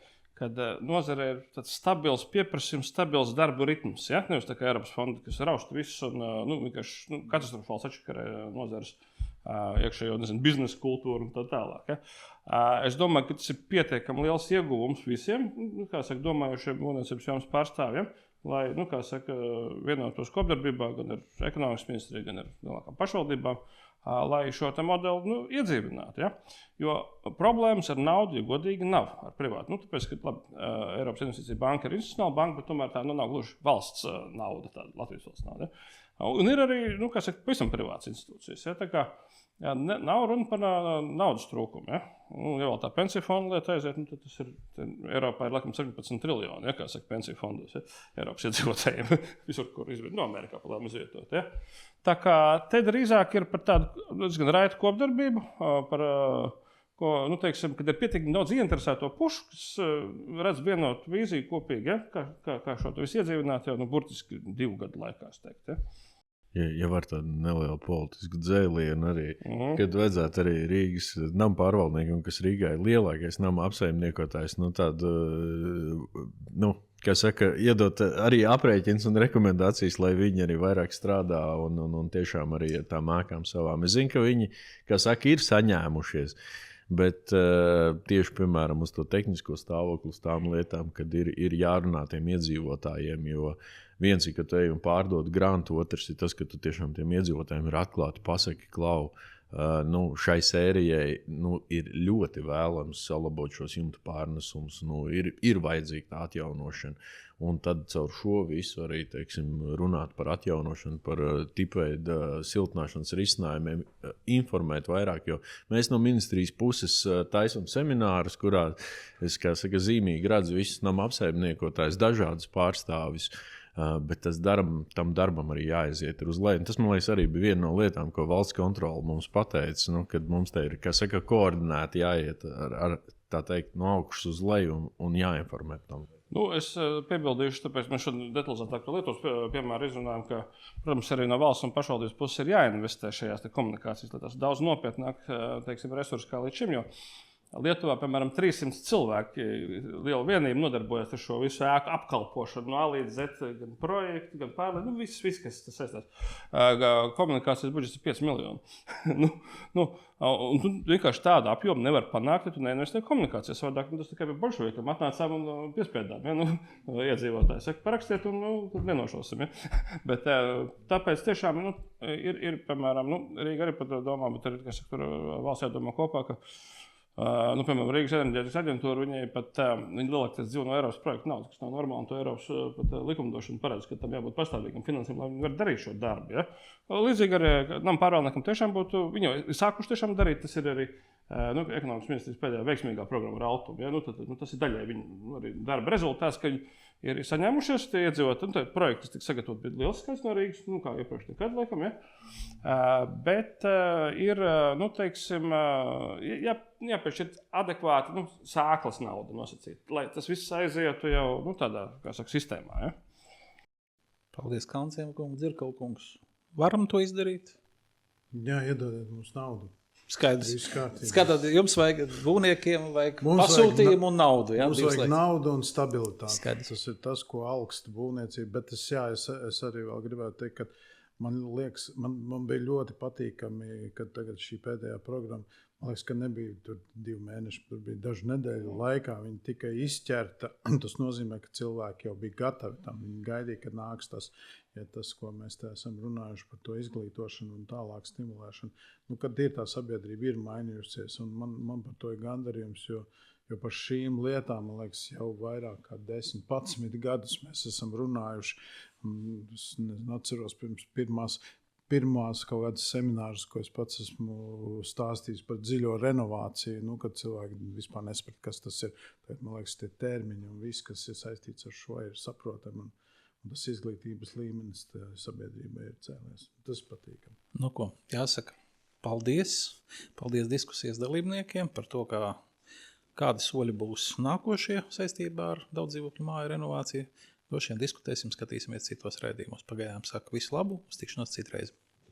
kad nozare ir tāds stabils pieprasījums, stabils darbu ritms. Ja? Nevis tā kā Eiropas fondi, kas rausta visus un vienkārši katastrofāls atšakarē nozares iekšējo biznesa kultūru un tā tālāk. Ja? Es domāju, ka tas ir pietiekami liels ieguvums visiem, domājušiem būvniecības jomas pārstāvjiem, lai, vienotos kopdarbībā gan ar ekonomikas ministriju, gan ar lielākām pašvaldībām, lai šo modeli iedzīvinātu. Ja? Jo problēmas ar naudu, ja godīgi, nav ar privātu. Tāpēc, ka Eiropas Investīcija banka ir institucionāla banka, bet tomēr tā nav gluži valsts nauda, tāda Latvijas valsts nauda. Ja? Un ir arī, pavisam privātas institūcijas. Ja? Tā kā nav runa par naudas trūkumu. Ja, ja vēl tā pensiju fonda lieta aiziet, tad tas ir Eiropā ir laikam 17 triljoni, ja, kā saka, pensiju fondos, ja, Eiropas iedzīvotājiem, visur, kur izved, Amerikā palēm izvietot. Ja. Tā kā te drīzāk ir par tādu diezgan raitu kopdarbību, par ko, teiksim, kad ir pietiekami daudz ieinteresēto pušu, kas redz vienotu vīziju kopīgi, ja, kā šo to visu iedzīvināt jau burtiski 2 gadu laikā, es teiktu. Ja. Ja var tādu nelielu politisku dzēlienu arī, kad vajadzētu arī Rīgas nama pārvaldniekam, kas Rīgā ir lielākais nama apsaimniekotājs, tādu, kā saka, iedot arī aprēķins un rekomendācijas, lai viņi arī vairāk strādā un tiešām arī ar tām ēkām savām. Es zinu, ka viņi, kā saka, ir saņēmušies. Bet tieši, piemēram, uz to tehnisko stāvokli, uz tām lietām, kad ir jārunā tiem iedzīvotājiem, jo viens ir, ka tu ej un pārdod grantu, otrs ir tas, ka tu tiešām tiem iedzīvotājiem ir atklāti pasaki, klau, šai sērijai ir ļoti vēlams salabot šos jumta pārnesumus, ir vajadzīga tā atjaunošana. Un tad caur šo visu arī, teiksim, runāt par atjaunošanu, par tipveida siltināšanas risinājumiem, informēt vairāk, jo mēs no ministrijas puses taisam seminārus, kurā es, kā saka, zīmīgi redzu visus nama apsaimniekotājus, dažādus pārstāvis, bet tam darbam arī jāaiziet uz leju. Tas, man liekas, arī bija viena no lietām, ko valsts kontrole mums pateica, kad mums te ir, kā saka, koordinēti jāiet ar tā teikt, no augšas uz leju un jāinformē tam. Es piebildīšu, tāpēc mēs šodien detalizētāk par Lietuvas piemēru izrunājam, ka, protams, arī no valsts un pašvaldības puses ir jāinvestē šajās komunikācijas, lai tās daudz nopietnāk, teiksim, resursi kā līdz šim, jo Lietuvā, piemēram, 300 cilvēki liela vienība nodarbojas ar šo visu ēku apkalpošanu, no A līdz Z, gan projektu, gan pārlieku, viss, kas tas saistās. Komunikācijas budžets ir 5 miljoni. Un tu vienkārši tādu apjomu nevar panākt, ja tu neinvestē komunikācijas. Savādāk tas tikai bija bolševikiem, atnācām un piespiedām. Iedzīvotāji saka, parakstiet un tad vienošosim. Bet tāpēc tiešām ir piemēram, Rīga arī par to domā, bet arī, kas tur valsts jādomā kopā, ka piemēram, Rīgas enerģētikas aģentūra, viņi lielākoties dzīvo no Eiropas projekta naudas, kas nav normāli, un to Eiropas likumdošana paredz, ka tam jābūt pastāvīgam finansējumam, lai viņi var darīt šo darbu. Ja? Līdzīgi arī nama pārvaldniekam tiešām būtu, viņi jau ir sākuši tiešām darīt, tas ir arī ekonomikas ministrijas pēdējā veiksmīgā programma ar Altumu. Ja? Tas ir daļai viņu arī darba rezultāts, ka viņi ir saņēmušies, tie iedzīvot, un projekts tika sagatavot, bija liels skaits no Rīgas, kā iepriekš nekad, laikam, ja? Bet ir, teiksim, jāpiešķirt adekvāti, sāklas nauda nosacīt, lai tas viss aizietu jau, tādā, kā saka, sistēmā, ja? Paldies, Kalnciem kungs, Dzirkau kungs. Varam to izdarīt? Jā, iedodiet mums naudu. Skaidrs. Skatāt, jums vajag būvniekiem, vajag pasūtījumu un naudu. Jā, mums vajag naudu un stabilitāti. Skaidrs. Tas ir tas, ko augsta būvniecība. Bet es arī vēl gribētu teikt, ka man bija ļoti patīkami, kad tagad šī pēdējā programma, man liekas, ka nebija tur 2 mēneši, tur bija dažu nedēļu laikā, viņi tikai izķerta. Tas nozīmē, ka cilvēki jau bija gatavi tam. Viņi gaidīja, kad nāks tas, ko mēs te esam runājuši par to izglītošanu un tālāk stimulēšanu. Kad ir tā sabiedrība ir mainījusies, un man par to ir gandarījums, jo par šīm lietām, man liekas, jau vairāk kā 10-11 gadus mēs esam runājuši. Es atceros pirms pirmās kaut kādas seminārus, ko es pats esmu stāstījis par dziļo renovāciju, kad cilvēki vispār nesprat, kas tas ir. Tad, man liekas, tie termiņi un viss, kas ir saistīts ar šo, ir saprotami. Un tas izglītības līmenis sabiedrībai ir cēlies. Tas patīkam. Jāsaka, paldies. Paldies diskusijas dalībniekiem par to, kādi soļi būs nākošie saistībā ar daudzdzīvokļu māju renovāciju. Droši vien diskutēsim, skatīsimies citos raidījumos. Pagaidām saku visu labu, uz tikšanos citreiz.